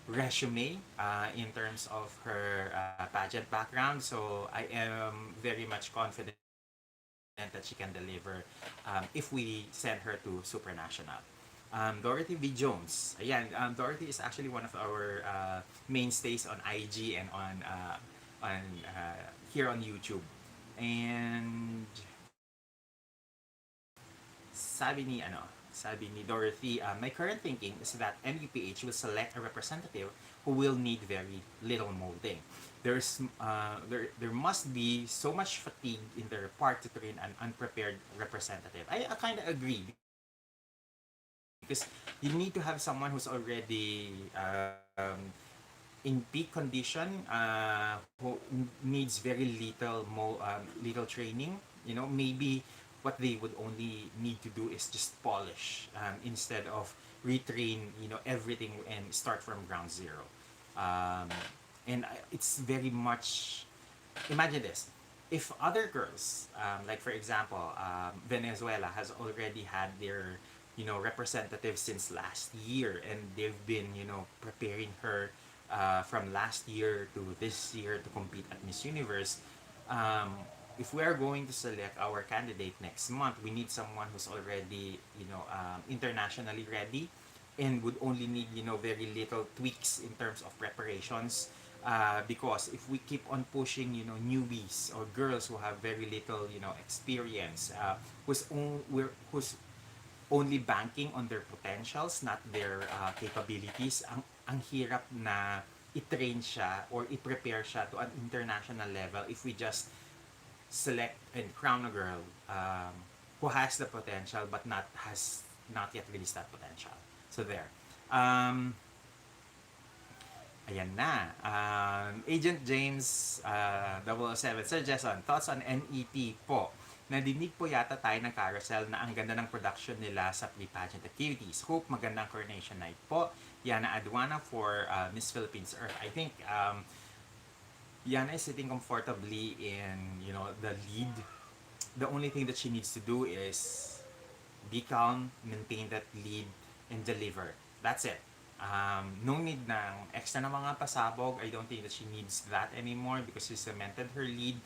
resume in terms of her pageant background. So I am very much confident that she can deliver if we send her to Supranational. Dorothy V. Jones. Ayan, Dorothy is actually one of our mainstays on IG and on here on YouTube. And sabi ni Dorothy, my current thinking is that EmpirePH will select a representative who will need very little molding. There must be so much fatigue in their part to train an unprepared representative. I kind of agree, because you need to have someone who's already in peak condition, who needs very little training. Maybe what they would only need to do is just polish, instead of retrain, everything and start from ground zero. Um, and it's very much, imagine this, if other girls, like for example, Venezuela has already had their representative since last year, and they've been preparing her from last year to this year to compete at Miss Universe. If we are going to select our candidate next month, we need someone who's already internationally ready, and would only need very little tweaks in terms of preparations. Because if we keep on pushing newbies or girls who have very little experience, who's only banking on their potentials, not their capabilities, ang hirap na i-train siya or i-prepare siya to an international level if we just select and crown a girl who has the potential but has not yet released that potential. So there. Ayan na. Agent James 007. Sir Jason, thoughts on NEP po? Nadinig po yata tayo ng carousel na ang ganda ng production nila sa pre-pageant activities. Hope magandang coronation night po. Yana Aduana for Miss Philippines Earth. I think Yana is sitting comfortably in the lead. The only thing that she needs to do is be calm, maintain that lead, and deliver. That's it. No need ng extra na mga pasabog. I don't think that she needs that anymore because she cemented her lead.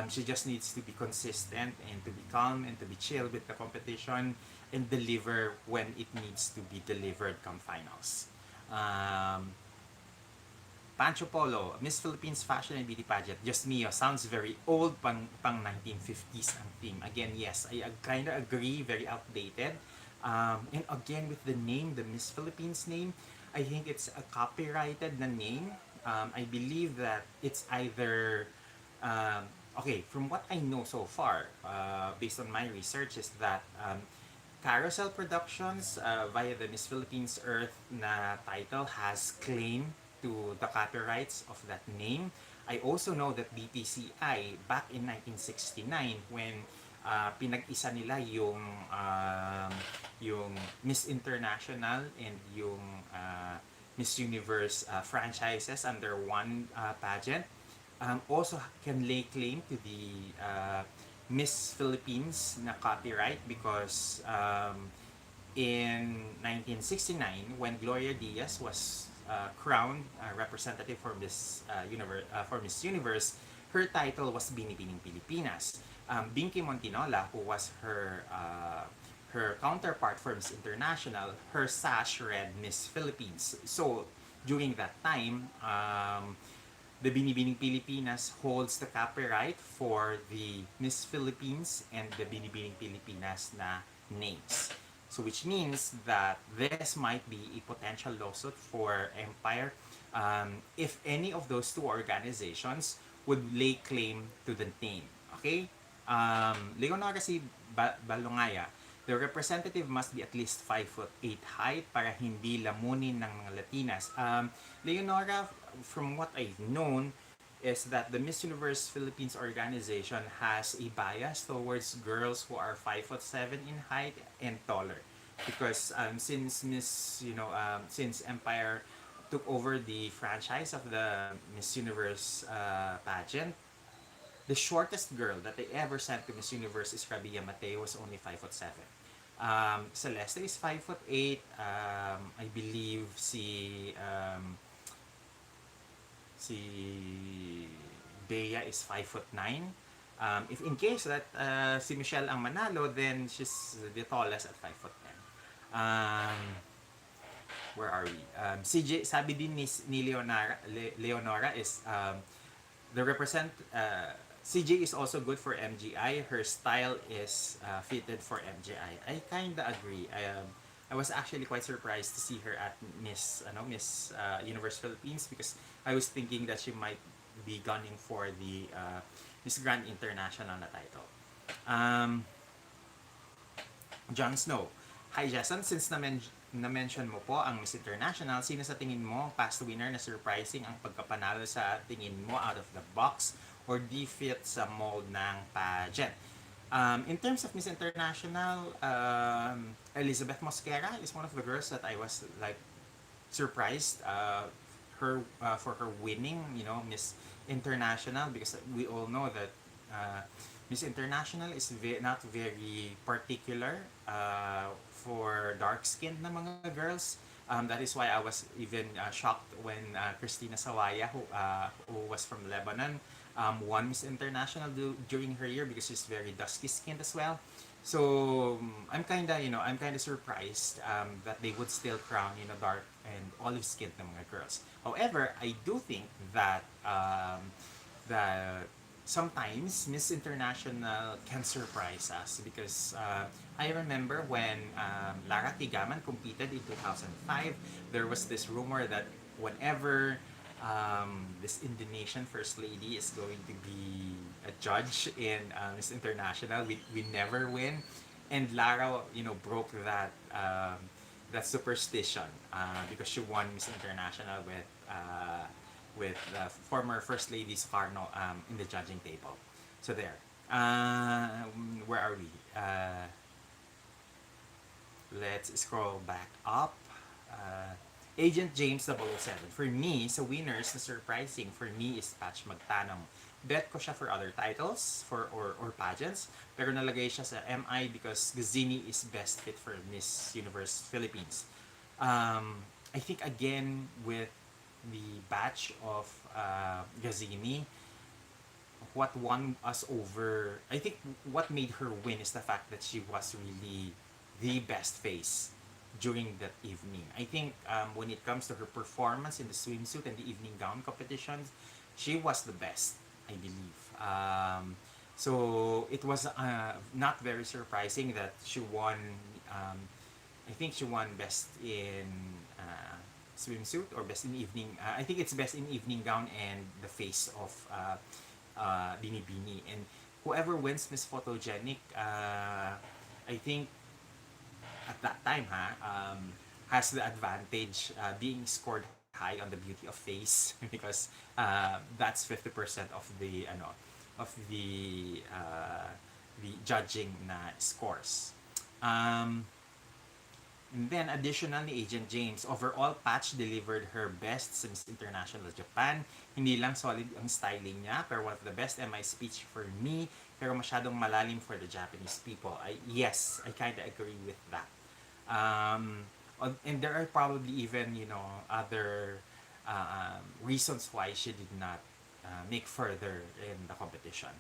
She just needs to be consistent and to be calm and to be chill with the competition and deliver when it needs to be delivered come finals. Pancho Polo, Miss Philippines Fashion and Beauty Pageant, just Mio, sounds very old, pang 1950s ang theme. Again, yes, I kind of agree, very outdated. And again, with the name, the Miss Philippines name, I think it's a copyrighted na name. I believe that it's either, okay, from what I know so far, based on my research, is that Carousel Productions, via the Miss Philippines Earth na title, has claim to the copyrights of that name. I also know that BPCI, back in 1969, when pinag-isa nila yung Miss International and yung Miss Universe franchises under one pageant, also can lay claim to the Miss Philippines na copyright because in 1969, when Gloria Diaz was crowned representative for Miss Universe, her title was Binibining Pilipinas. Binky Montinola, who was her counterpart for Miss International, her sash read Miss Philippines. So during that time, the Binibining Pilipinas holds the copyright for the Miss Philippines and the Binibining Pilipinas na names. So which means that this might be a potential lawsuit for Empire if any of those two organizations would lay claim to the name. Okay? Leonora C. Balongaya, the representative must be at least 5'8" height para hindi lamunin ng mga Latinas. Leonora, from what I've known, is that the Miss Universe Philippines organization has a bias towards girls who are 5'7" in height and taller. Because since Empire took over the franchise of the Miss Universe pageant, the shortest girl that they ever sent to Miss Universe is Rabia Mateo, was only 5'7". Celeste is 5'8". I believe si Bea is 5'9". If in case that si Michelle ang manalo, then she's the tallest at 5'10". Where are we? CJ, sabi din ni Leonora is the CJ is also good for MGI. Her style is fitted for MGI. I kinda agree. I was actually quite surprised to see her at Miss Universe Philippines because I was thinking that she might be gunning for the Miss Grand International na title. Jon Snow. Hi Jason, since na-mention mo po ang Miss International, sino sa tingin mo past winner na surprising ang pagkapanalo sa tingin mo out of the box or di fit sa mold ng pageant? In terms of Miss International, Elizabeth Mosquera is one of the girls that I was like surprised for her winning, Miss International, because we all know that Miss International is not very particular for dark-skinned na mga girls. That is why I was even shocked when Christina Sawaya, who was from Lebanon, won Miss International during her year because she's very dusky-skinned as well. So I'm kinda surprised that they would still crown dark and olive-skinned na mga girls. However, I do think that sometimes Miss International can surprise us because I remember when Lara Tigaman competed in 2005, there was this rumor that whenever this Indonesian First Lady is going to be a judge in Miss International, we never win. And Lara, broke that superstition because she won Miss International with former First Lady Sukarno in the judging table. So there. Where are we? Let's scroll back up. Agent James 007. For me, sa winners na surprising, for me is Patch Magtanong. Bet ko siya for other titles or pageants, pero nalagay siya sa MI because Gazzini is best fit for Miss Universe Philippines. I think again with the batch of Gazzini, what won us over, I think what made her win is the fact that she was really the best face during that evening. I think when it comes to her performance in the swimsuit and the evening gown competitions, she was the best, I believe. So it was not very surprising that she won. Um, I think she won best in swimsuit or best in evening. I think it's best in evening gown and the face of Bini Bini. And whoever wins Miss Photogenic, I think at that time has the advantage being scored high on the beauty of face because that's 50% of the the judging na scores. Um, and then additionally, Agent James, overall Patch delivered her best sa Miss International Japan. Hindi lang solid ang styling niya, pero one of the best MI speech for me, pero masyadong malalim for the Japanese people. Yes, I kind of agree with that. And there are probably even, other reasons why she did not make further in the competition.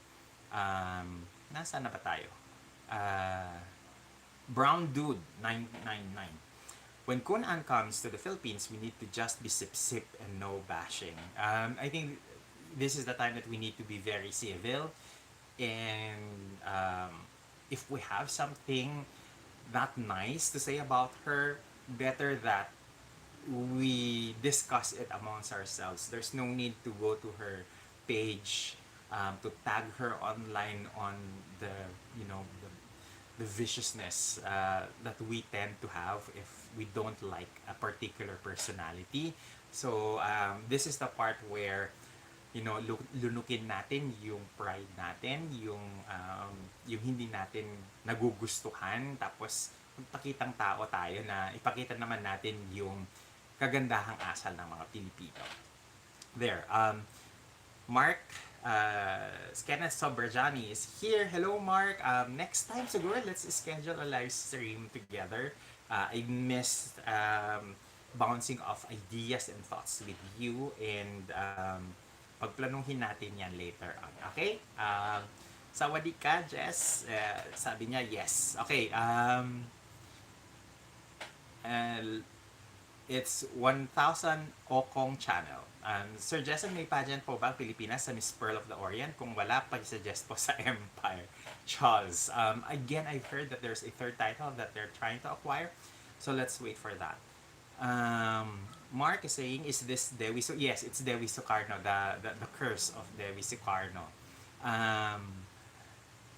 Nasaan na ba tayo? Uh, Brown Dude 999. When Kunan comes to the Philippines, we need to just be sip-sip and no bashing. I think this is the time that we need to be very civil. And if we have something that nice to say about her, better that we discuss it amongst ourselves. There's no need to go to her page to tag her online on the the viciousness that we tend to have if we don't like a particular personality. So this is the part where lunukin natin yung pride natin, yung hindi natin nagugustuhan, tapos magpakitang tao tayo na ipakita naman natin yung kagandahang asal ng mga Pilipino. There. Mark Kenneth Sobrajani is here. Hello, Mark. Next time siguro, let's schedule a live stream together. I missed bouncing off ideas and thoughts with you, and pagplanuhin natin yan later on. Okay? Sawadee ka, Jess? Sabi niya, yes. Okay. It's 1,000 Okong channel. Sir Jason, may pageant po ba Pilipinas sa Miss Pearl of the Orient? Kung wala, pag-suggest po sa Empire. Charles. Again, I've heard that there's a third title that they're trying to acquire. So let's wait for that. Mark is saying, is this Dewi? So yes, it's Dewi Sukarno, the curse of Dewi Sukarno.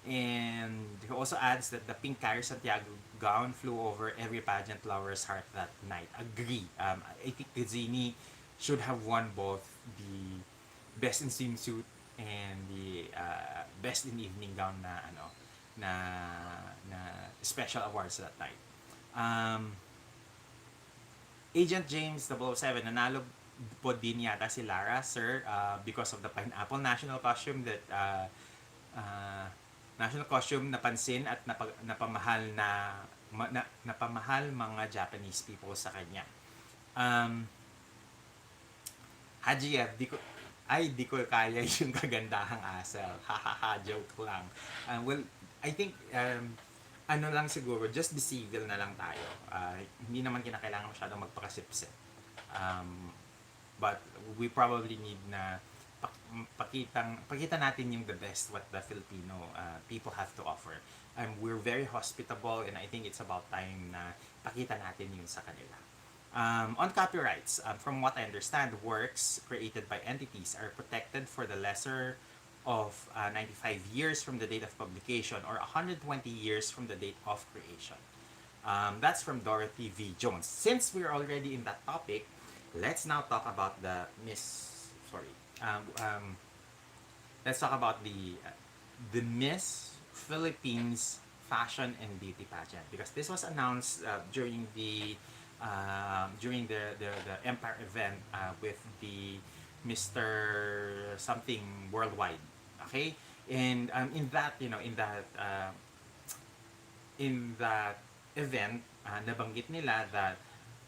And he also adds that the pink Cairo Santiago gown flew over every pageant lover's heart that night. Agree. I think Gazini should have won both the best in swimsuit and the best in evening gown na special awards that night. Agent James 007, nanalo po din yata si Lara, sir, because of the pineapple national costume that national costume napansin at napamahal napamahal mga Japanese people sa kanya. Haji F, di ko kaya yung kagandahang asal. Hahaha, joke lang. Well, I think ano lang siguro, just be civil na lang tayo. Hindi naman kinakailangan masyadong magpakasipsip. But we probably need na pakita natin yung the best what the Filipino people have to offer. We're very hospitable, and I think it's about time na pakita natin yun sa kanila. On copyrights, from what I understand, works created by entities are protected for the lesser of 95 years from the date of publication or 120 years from the date of creation. That's from Dorothy V. Jones. Since we're already in that topic, let's now talk about the let's talk about the Miss Philippines Fashion and Beauty Pageant, because this was announced during the Empire event with the Mr. Something Worldwide. Okay, and in that event, nabanggit nila that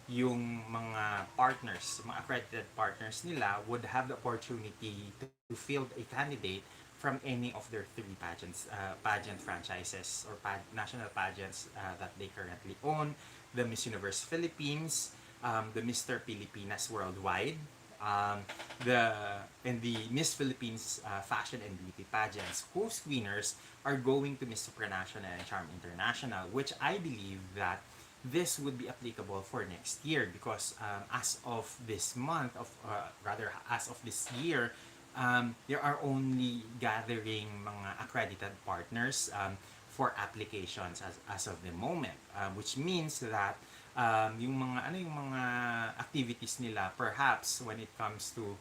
yung mga partners, mga accredited partners nila would have the opportunity to field a candidate from any of their three pageant franchises or national pageants that they currently own. the Miss Universe Philippines, the Mr. Pilipinas Worldwide, um, the and the Miss Philippines Fashion and Beauty pageants, whose winners are going to Miss Supranational and Charm International, which I believe that this would be applicable for next year because as of this month of rather as of this year, there are only gathering mga accredited partners for applications as of the moment, which means that yung mga activities nila perhaps when it comes to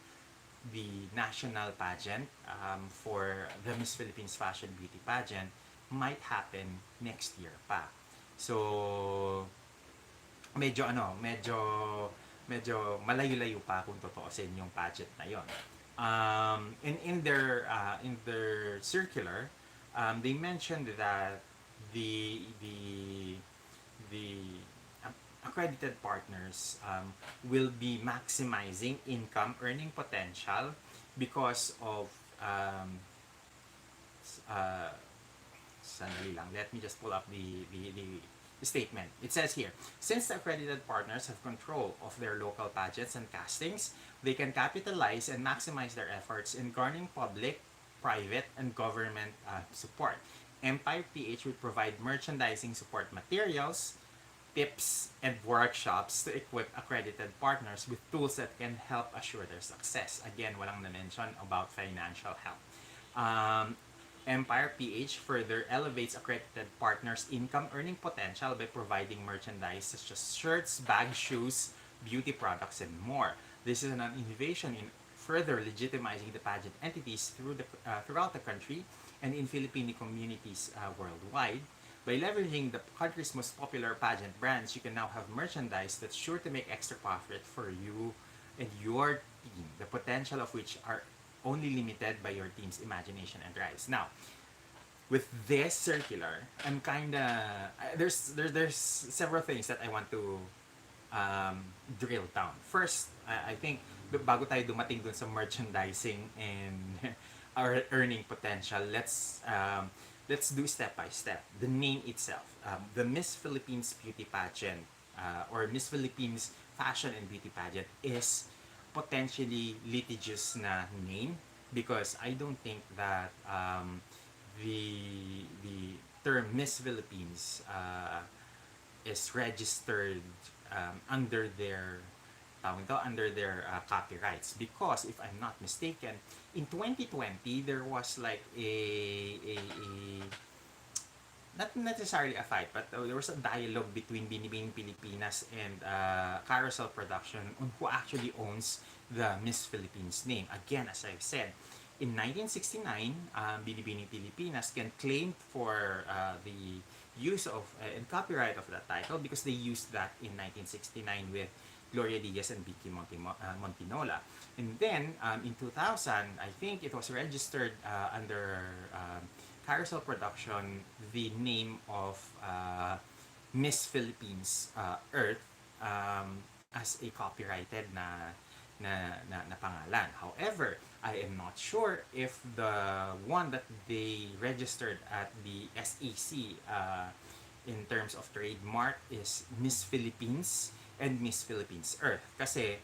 the national pageant for the Miss Philippines Fashion Beauty pageant might happen next year pa. So medyo malayo-layo pa kung totoosin yung pageant na yon. In their circular, they mentioned that the accredited partners will be maximizing income earning potential because of uh, sandali lang. Let me just pull up the statement. It says here, since the accredited partners have control of their local pageants and castings, they can capitalize and maximize their efforts in garnering public, private, and government support. Empire PH will provide merchandising support materials, tips, and workshops to equip accredited partners with tools that can help assure their success. Again, walang na-mention about financial help. Empire PH further elevates accredited partners' income earning potential by providing merchandise such as shirts, bags, shoes, beauty products, and more. This is an innovation in further legitimizing the pageant entities throughout the country and in Filipino communities worldwide. By leveraging the country's most popular pageant brands, you can now have merchandise that's sure to make extra profit for you and your team, the potential of which are only limited by your team's imagination and drives. Now, with this circular, I'm kinda there's several things that I want to drill down. First, I think bago tayo dumating dun sa merchandising and our earning potential, let's do step by step. The name itself, the Miss Philippines Beauty Pageant or Miss Philippines Fashion and Beauty Pageant is potentially litigious na name because I don't think that the term Miss Philippines is registered under their copyrights because if I'm not mistaken in 2020 there was like a not necessarily a fight, but there was a dialogue between Binibining Pilipinas and Carousel Production on who actually owns the Miss Philippines name. Again, as I've said, in 1969, Binibining Pilipinas can claim for the use of and copyright of that title because they used that in 1969 with Gloria Diaz and Vicky Montinola. And then in 2000, I think it was registered under Carousel Production the name of Miss Philippines Earth as a copyrighted na pangalan. However, I am not sure if the one that they registered at the SEC in terms of trademark is Miss Philippines and Miss Philippines Earth. Kasi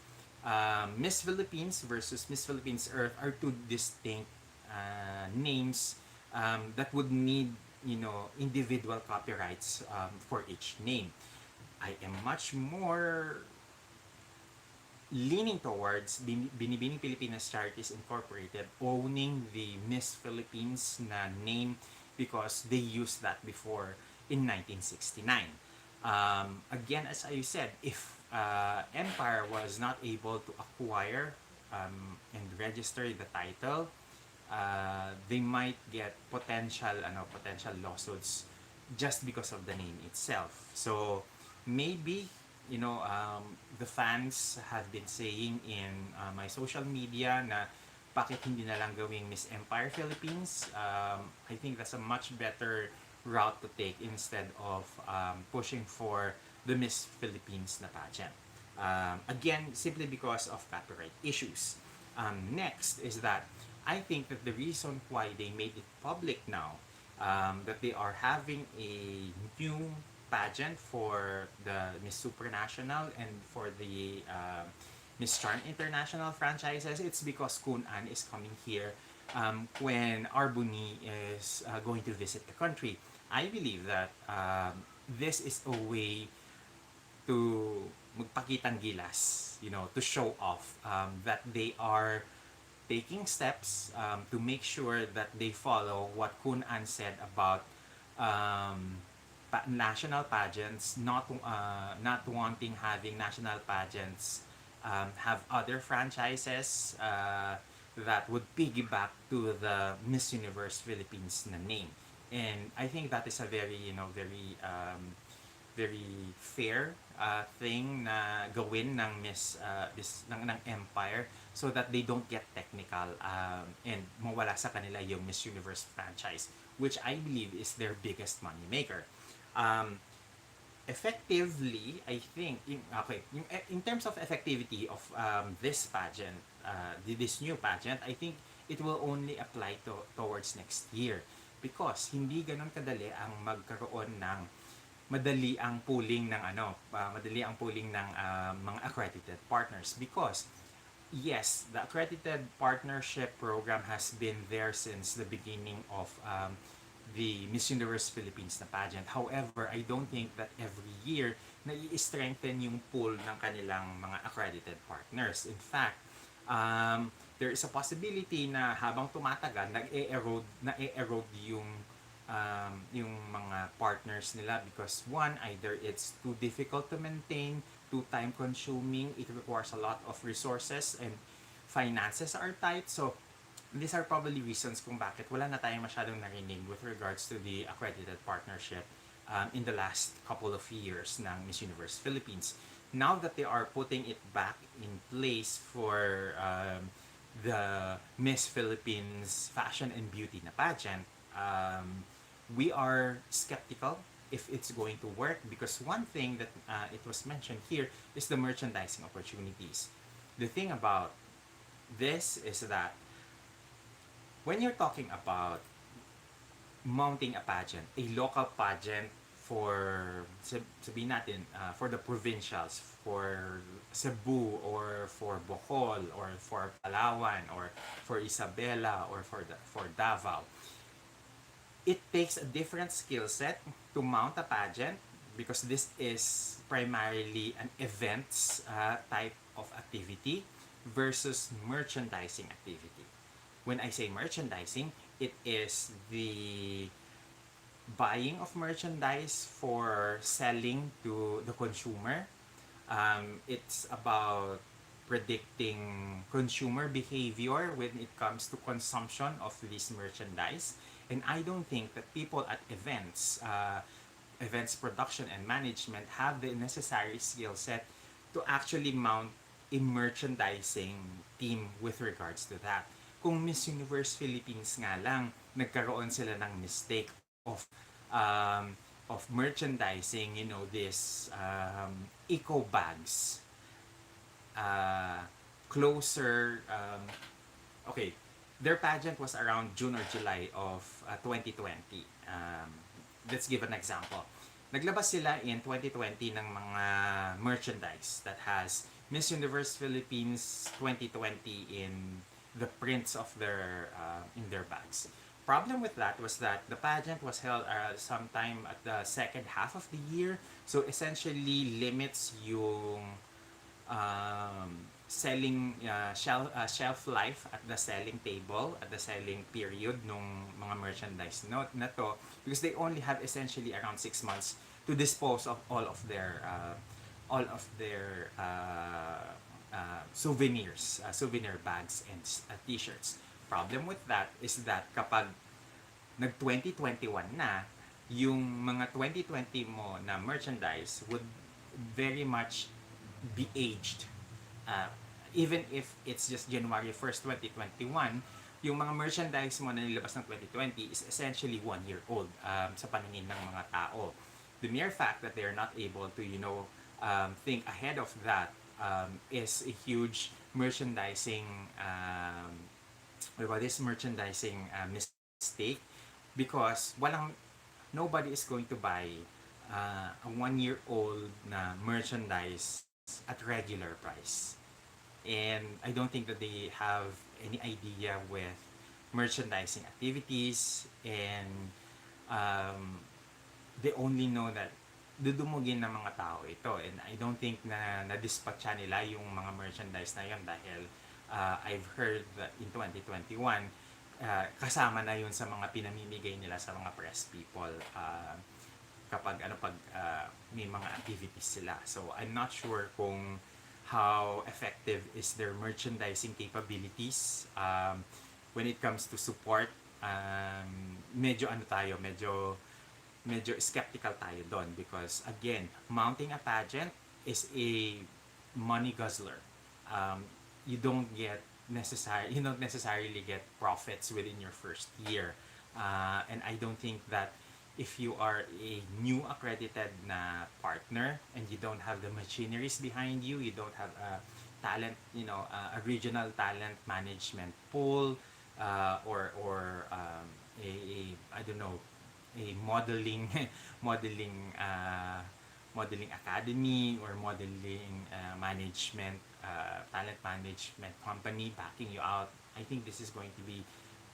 Miss Philippines versus Miss Philippines Earth are two distinct names that would need individual copyrights for each name. I am much more leaning towards Binibining Pilipinas Charities Incorporated owning the Miss Philippines na name because they used that before in 1969. Again, as I said, if Empire was not able to acquire and register the title, they might get potential lawsuits just because of the name itself. So maybe the fans have been saying in my social media na bakit hindi na lang gawing Miss Empire Philippines. I think that's a much better route to take instead of pushing for the Miss Philippines na pageant. Again, simply because of copyright issues. Next is that I think that the reason why they made it public now that they are having a new pageant for the Miss Supranational and for the Miss Charm International franchises, it's because Kun An is coming here when Arbuni is going to visit the country. I believe that this is a way to magpakitang gilas, to show off that they are taking steps to make sure that they follow what Kun An said about national pageants, not wanting having national pageants have other franchises that would piggyback to the Miss Universe Philippines na name. And I think that is a very, very fair thing na gawin ng ng Empire so that they don't get technical and mawala sa kanila yung Miss Universe franchise, which I believe is their biggest money maker. Effectively, I think in terms of effectivity of this pageant, this new pageant, I think it will only apply towards next year because hindi ganun kadali ang magkaroon ng madali ang pooling ng mga accredited partners because yes, the accredited partnership program has been there since the beginning of the Miss Universe Philippines na pageant. However, I don't think that every year nai-strengthen yung pool ng kanilang mga accredited partners. In fact, there is a possibility na habang tumatagal, nag-e-erode yung mga partners nila because one, either it's too difficult to maintain, too time consuming, it requires a lot of resources and finances are tight. So these are probably reasons kung bakit wala na tayong masyadong narinig with regards to the accredited partnership in the last couple of years ng Miss Universe Philippines. Now that they are putting it back in place for the Miss Philippines Fashion and Beauty na pageant, we are skeptical if it's going to work because one thing that it was mentioned here is the merchandising opportunities. The thing about this is that when you're talking about mounting a pageant, a local pageant for sabihin natin for the provincials, for Cebu or for Bohol or for Palawan or for Isabela or for Davao, it takes a different skill set to mount a pageant because this is primarily an events type of activity versus merchandising activity. When I say merchandising, it is the buying of merchandise for selling to the consumer. It's about predicting consumer behavior when it comes to consumption of this merchandise. And I don't think that people at events production and management have the necessary skill set to actually mount a merchandising team with regards to that. Kung Miss Universe Philippines nga lang, nagkaroon sila ng mistake of merchandising, this eco bags, closer, okay, their pageant was around June or July of 2020. Let's give an example. Naglabas sila in 2020 ng mga merchandise that has Miss Universe Philippines 2020 in the prints of in their bags. Problem with that was that the pageant was held sometime at the second half of the year, so essentially limits yung selling shelf life at the selling table, at the selling period nung mga merchandise na to because they only have essentially around 6 months to dispose of all of their souvenirs, souvenir bags and t-shirts. Problem with that is that kapag nag-2021 na, yung mga 2020 mo na merchandise would very much be aged. Even if it's just January 1st, 2021, yung mga merchandise mo na nilabas ng 2020 is essentially 1 year old sa paningin ng mga tao. The mere fact that they're not able to, think ahead of that is a huge merchandising mistake because nobody is going to buy a 1-year-old na merchandise at regular price. And I don't think that they have any idea with merchandising activities, and um, they only know that dudumugin ng mga tao ito, and I don't think na na-dispatcha nila yung mga merchandise na yun dahil I've heard that in 2021 kasama na yun sa mga pinamimigay nila sa mga press people kapag pag may mga activities sila. So I'm not sure kung how effective is their merchandising capabilities when it comes to support. Medyo tayo, medyo skeptical tayo doon because again, mounting a pageant is a money guzzler. Um, you don't necessarily get profits within your first year. And I don't think that if you are a new accredited na partner and you don't have the machineries behind you, you don't have a talent, a regional talent management pool, or I don't know, a modeling modeling modeling academy or modeling management talent management company backing you out. I think this is going to be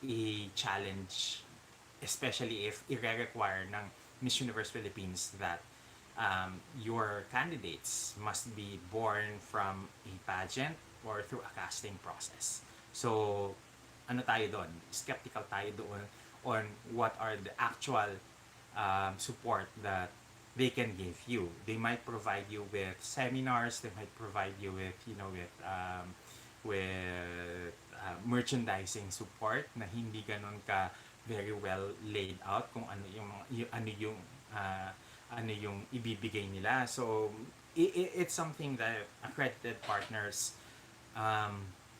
a challenge, especially if i-require ng Miss Universe Philippines that your candidates must be born from a pageant or through a casting process. So, tayo doon? Skeptical tayo doon on what are the actual support that they can give you. They might provide you with seminars. They might provide you with merchandising support na hindi ganun ka very well laid out kung ano yung ibibigay nila. So it's something that accredited partners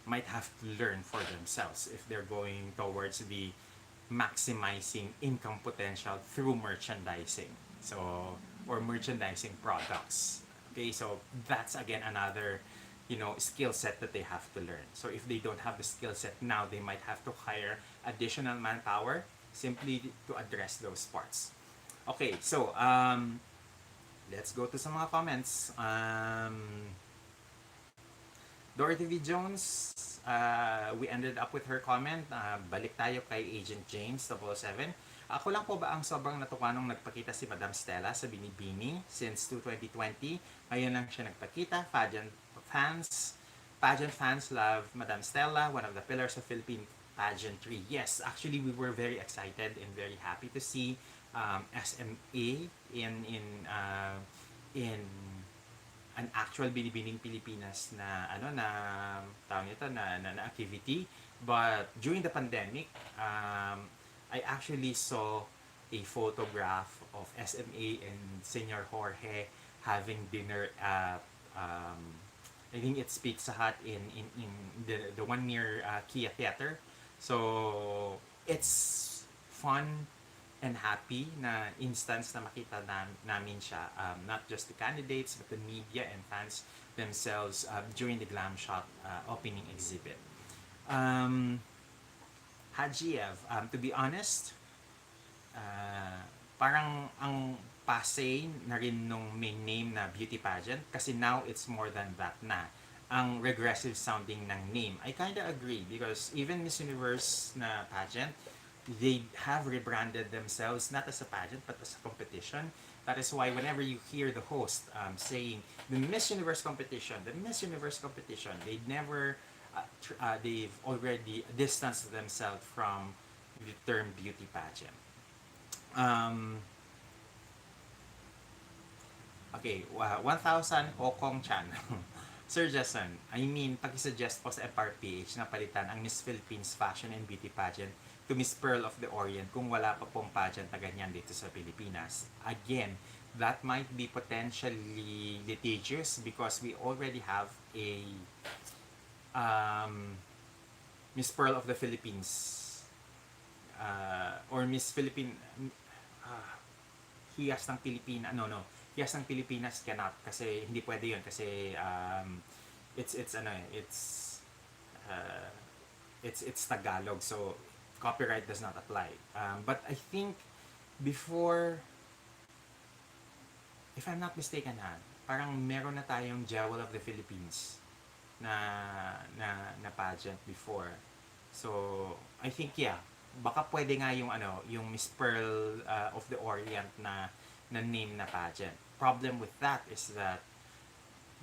might have to learn for themselves if they're going towards the maximizing income potential through merchandising. So, or merchandising products. Okay, so that's again another, skill set that they have to learn. So if they don't have the skill set now, they might have to hire additional manpower simply to address those parts. Okay, so let's go to some mga comments. Dorothy V. Jones, we ended up with her comment. Balik tayo kay Agent James 007. Ako lang po ba ang sobrang natuwa nung nagpakita si Madam Stella sa Binibini since 2020? Ngayon lang siya nagpakita. Pageant fans love Madam Stella, one of the pillars of Philippine pageantry. Yes, actually we were very excited and very happy to see SMA in an actual Binibining Pilipinas na tawag nito na activity. But during the pandemic, I actually saw a photograph of SMA and Senor Jorge having dinner at I think it's Pizza Hut in the one near Kia Theater. So it's fun and happy na instance na makita namin siya, not just the candidates but the media and fans themselves during the Glam Shot opening exhibit. Hajiev, to be honest, parang ang pase na rin nung main name na beauty pageant kasi now it's more than that na ang regressive sounding ng name. I kinda agree because even Miss Universe na pageant, they have rebranded themselves not as a pageant but as a competition. That is why whenever you hear the host saying the Miss Universe competition, they've already distanced themselves from the term beauty pageant. Okay, 1,000 Hokong Chan. Sir Jason, I mean, pakisuggest po sa EmpirePH na palitan ang Miss Philippines Fashion and Beauty Pageant to Miss Pearl of the Orient kung wala pa pong pageant na ganyan dito sa Pilipinas. Again, that might be potentially litigious because we already have a Miss Pearl of the Philippines or Miss Philippine Hiyas ng Pilipinas. Hiyas ng Pilipinas cannot kasi hindi pwede yun kasi it's Tagalog, so copyright does not apply. But I think before if I'm not mistaken ha, parang meron na tayong Jewel of the Philippines na na pageant before. So, I think yeah, baka pwede nga yung yung Miss Pearl of the Orient na name na pageant. Problem with that is that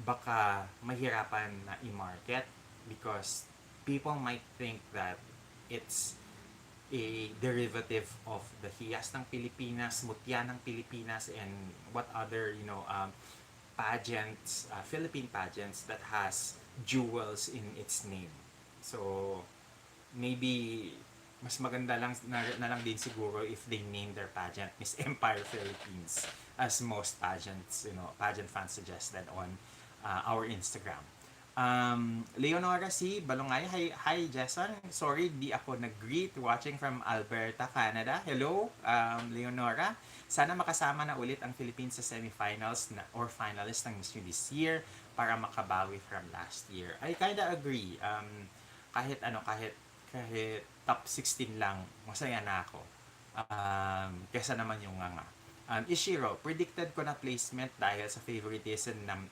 baka mahirapan na i-market because people might think that it's a derivative of the hiyas ng Pilipinas, mutya ng Pilipinas, and what other, pageants, Philippine pageants that has jewels in its name. So, maybe mas maganda lang na lang din siguro if they name their pageant Miss Empire Philippines, as most pageants, pageant fans suggested on our Instagram. Leonora C. Balongay, hi Jason. Sorry, di ako nag-greet. Watching from Alberta, Canada. Hello, Leonora. Sana makasama na ulit ang Philippines sa semifinals or finalist ng Miss U this year para makabawi from last year. I kinda agree. Kahit top 16 lang, masaya na ako. Kesa naman yung nga. Ishiro, predicted ko na placement dahil sa favoritism ng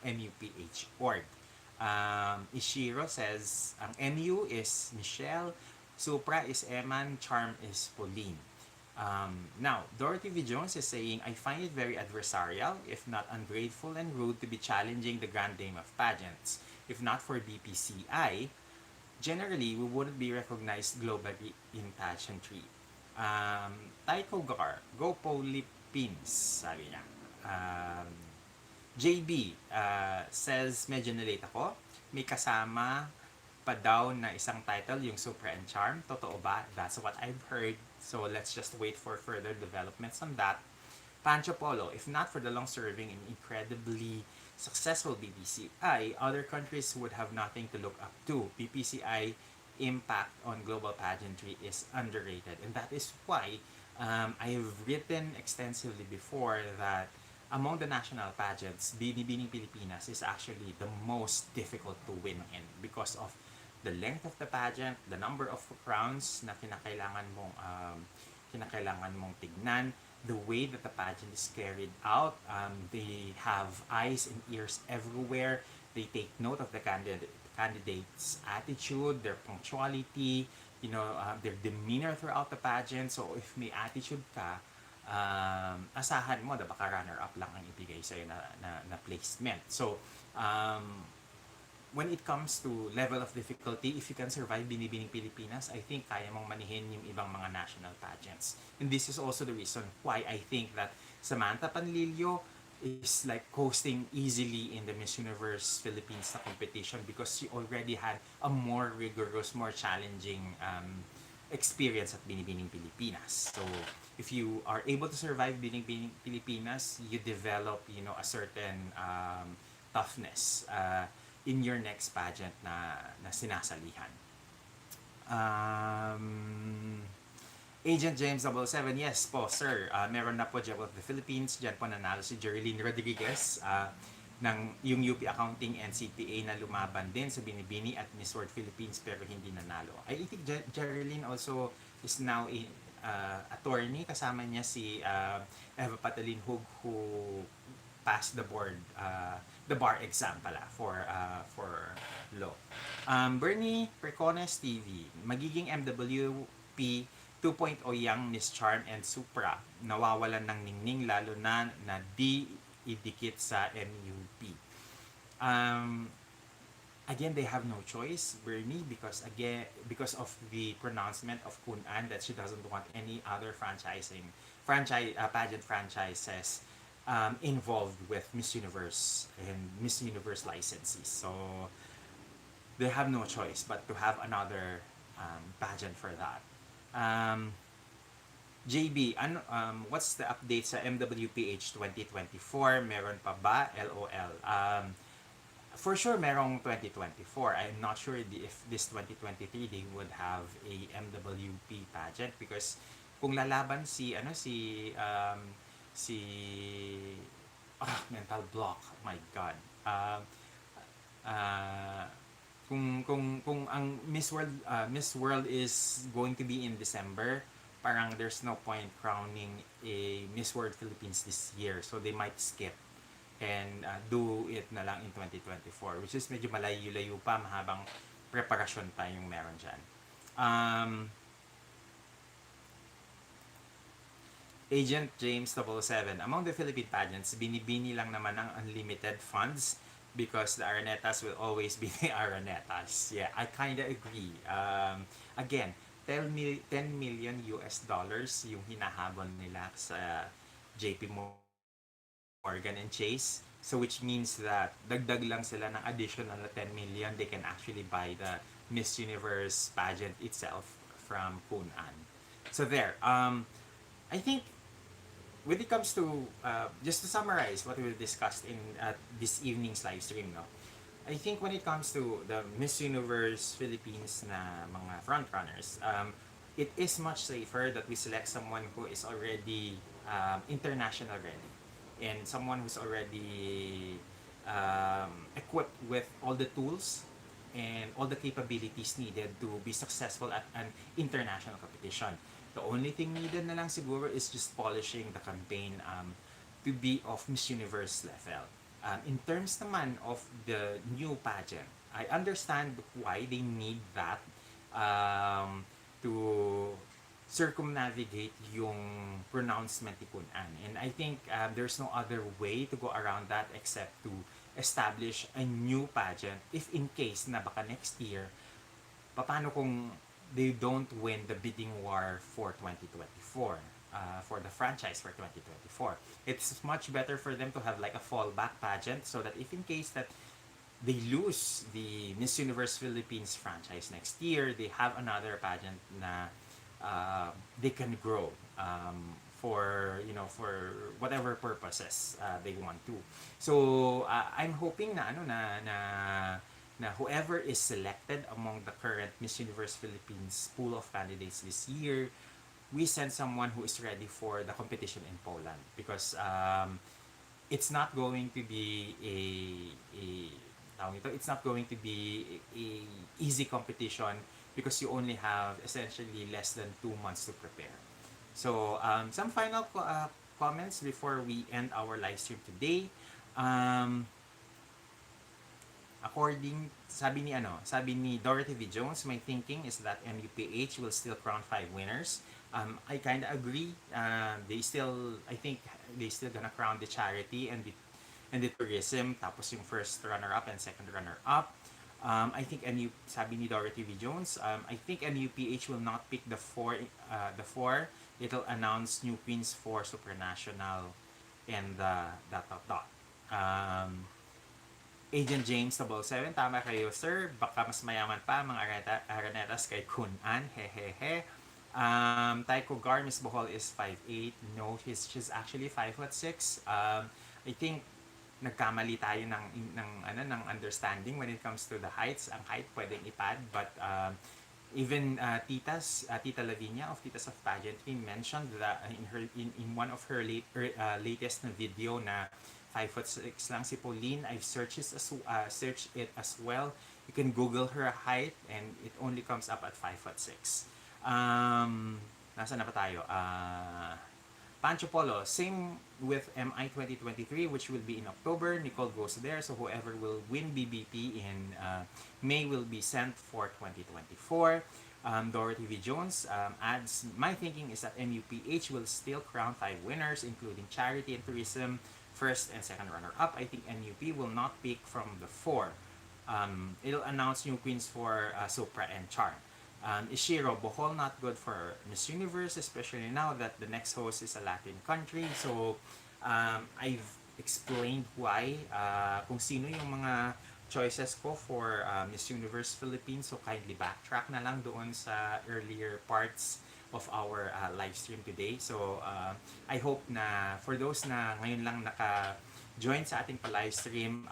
MUPH org. Ishiro says, ang MU is Michelle, Supra is Eman, Charm is Pauline. Now, Dorothy V. Jones is saying, I find it very adversarial, if not ungrateful and rude, to be challenging the grand dame of pageants. If not for BPCI, generally, we wouldn't be recognized globally in pageantry. Taiko Gar, go Philippines, sabi niya. JB says, medyo nalate ako. May kasama pa daw na isang title, yung Supra and Charm. Totoo ba? That's what I've heard. So let's just wait for further developments on that. Pancho Polo, if not for the long-serving and incredibly successful BPCI, other countries would have nothing to look up to. BPCI impact on global pageantry is underrated. And that is why I've written extensively before that among the national pageants, Binibining Pilipinas is actually the most difficult to win in because of the length of the pageant, the number of crowns na kinakailangan mong tignan, the way that the pageant is carried out. They have eyes and ears everywhere. They take note of the candidate's attitude, their punctuality, their demeanor throughout the pageant. So if may attitude ka, asahan mo na baka runner-up lang ang ibigay sa'yo na placement. So, when it comes to level of difficulty, if you can survive Binibining Pilipinas, I think kaya mong manihin yung ibang mga national pageants. And this is also the reason why I think that Samantha Panlilio is like coasting easily in the Miss Universe Philippines na competition because she already had a more rigorous, more challenging experience at Binibining Pilipinas. So, if you are able to survive Binibining Pilipinas, you develop, a certain toughness in your next pageant na sinasalihan. Agent James 77, yes po sir, meron na po Jewel of the Philippines, dyan po nanalo si Jerilyn Rodriguez ng yung UP Accounting and CPA na lumaban din sa Binibini at Miss World Philippines pero hindi nanalo. I think Jerilyn also is now a attorney, kasama niya si Eva Patalin Hug who passed the bar exam pala for law. Bernie Precones TV, magiging MWP 2.0 yang Miss Charm and Supra, nawawalan ng ningning lalo na di idikit sa MUP. Again, they have no choice, Bernie, because of the pronouncement of Kun-an that she doesn't want any other pageant franchises involved with Miss Universe and Miss Universe licensees. So they have no choice but to have another pageant for that. JB, what's the update sa MWPH 2024? Meron pa ba? LOL. For sure, merong 2024. I'm not sure if this 2023 they would have a MWP pageant because kung lalaban mental block. Oh my God. Kung ang Miss World is going to be in December, parang there's no point crowning a Miss World Philippines this year. So they might skip and do it na lang in 2024, which is medyo malayo-layo pa, mahabang preparasyon pa yung meron dyan. Agent James 777, among the Philippine pageants, binibini lang naman ng unlimited funds because the Aranettas will always be the Aranettas. Yeah, I kind of agree. Again, 10 million US dollars yung hinahabol nila sa JP Morgan and Chase. So which means that dagdag lang sila ng additional 10 million, they can actually buy the Miss Universe pageant itself from Kunan. So there, I think when it comes to, just to summarize what we discussed in this evening's live stream, no? I think when it comes to the Miss Universe Philippines na mga frontrunners, it is much safer that we select someone who is already international ready and someone who's already equipped with all the tools and all the capabilities needed to be successful at an international competition. The only thing needed na lang siguro is just polishing the campaign to be of Miss Universe level. In terms naman of the new pageant, I understand why they need that to circumnavigate yung pronouncement ni Kunan. And I think there's no other way to go around that except to establish a new pageant if in case na baka next year, paano kung they don't win the bidding war for 2024, for the franchise for 2024. It's much better for them to have like a fallback pageant so that if in case that they lose the Miss Universe Philippines franchise next year, they have another pageant na they can grow for for whatever purposes they want to. So I'm hoping na whoever is selected among the current Miss Universe Philippines pool of candidates this year, we send someone who is ready for the competition in Poland because it's not going to be it's not going to be a easy competition because you only have essentially less than 2 months to prepare. So some final comments before we end our live stream today. Sabi ni Dorothy V. Jones, my thinking is that EmpirePH will still crown 5 winners. I kind of agree. I think they still gonna crown the charity and the tourism, tapos yung first runner-up and second runner-up. I think sabi ni Dorothy V. Jones, I think EmpirePH will not pick the four. It'll announce new queens for Supranational and the. Agent James 777, tama kayo sir, baka mas mayaman pa mga Aranettas kay Kunan, hehehe. Taiko Gar, Miss Bohol is 5'8". No, she's actually 5'6". I think nagkamali tayo ng understanding when it comes to the heights. Ang height pwedeng ipad, but even Tita Lavinia of Titas of Pageant mentioned that in one of her latest na video na 5'6" lang si Pauline. I've searched it as well. You can Google her height and it only comes up at 5'6". Nasaan na pa tayo? Pancho Polo, same with MI 2023, which will be in October. Nicole goes there, so whoever will win BBP in May will be sent for 2024. Dorothy V. Jones adds, my thinking is that MUPH will still crown 5 winners, including charity and tourism, first and second runner-up. I think NUP will not pick from the 4. It'll announce new queens for Supra and Charm. Ishiro, Bohol not good for Miss Universe, especially now that the next host is a Latin country. So, I've explained why, kung sino yung mga choices ko for Miss Universe Philippines. So, kindly backtrack na lang doon sa earlier parts of our live stream today. So, I hope na for those na ngayon lang naka-join sa ating pa-live stream,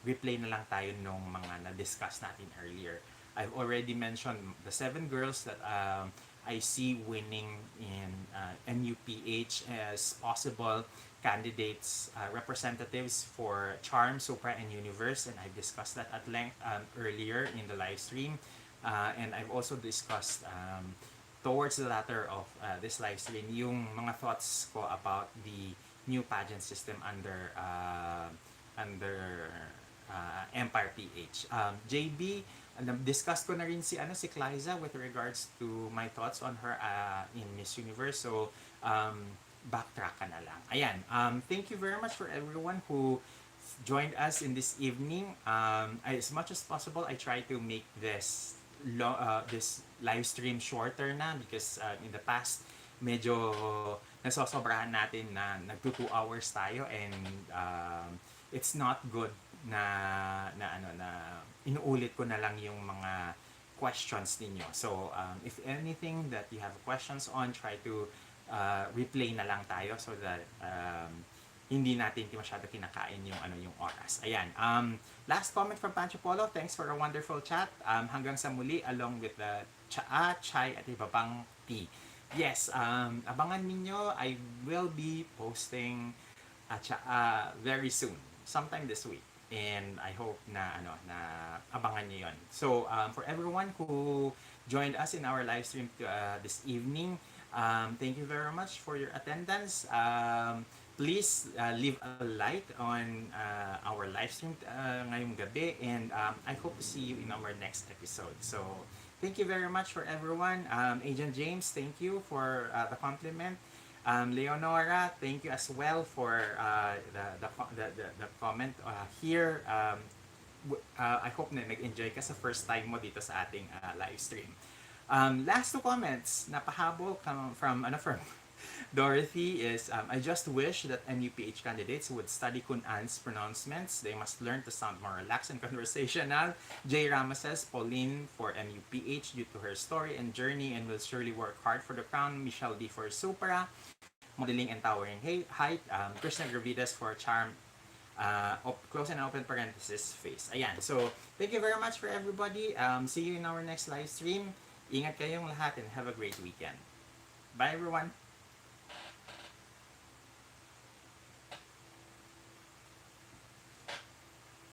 replay na lang tayo nung mga na-discuss natin earlier. I've already mentioned the 7 girls that I see winning in MUPH as possible candidates, representatives for Charm, Supra, and Universe, and I've discussed that at length earlier in the live stream. And I've also discussed towards the latter of this live stream, yung mga thoughts ko about the new pageant system under Empire PH. JB, discuss ko na rin si Klyza with regards to my thoughts on her in Miss Universe. So, backtrack ka na lang. Ayan. Thank you very much for everyone who joined us in this evening. As much as possible, I try to make this live stream shorter na because in the past, medyo nasosobrahan natin na nagto 2 hours tayo and it's not good na inuulit ko na lang yung mga questions ninyo. So, if anything that you have questions on, try to replay na lang tayo so that hindi natin masyado kinakain yung oras. Ayan. Last comment from Pancho Polo. Thanks for a wonderful chat. Hanggang sa muli along with the chai at iba pang tea. Yes, abangan ninyo. I will be posting very soon. Sometime this week. And I hope na abangan niyo yon. So, for everyone who joined us in our live stream this evening, thank you very much for your attendance. Please leave a like on our live stream ngayong gabi, and I hope to see you in our next episode. So, thank you very much for everyone. Agent James, thank you for the compliment. Leonora, thank you as well for the comment here. I hope na nag-enjoy ka sa first time mo dito sa ating live stream. Last 2 comments na pahabol from Dorothy is, I just wish that MUPH candidates would study Kun An's pronouncements. They must learn to sound more relaxed and conversational. Jay Ramos says, Pauline for MUPH due to her story and journey and will surely work hard for the crown. Michelle D for Supra, modeling and towering height. Krishnah Gravidez for charm, close and open parenthesis face. Ayan. So, thank you very much for everybody. See you in our next live stream. Ingat kayong lahat and have a great weekend. Bye everyone!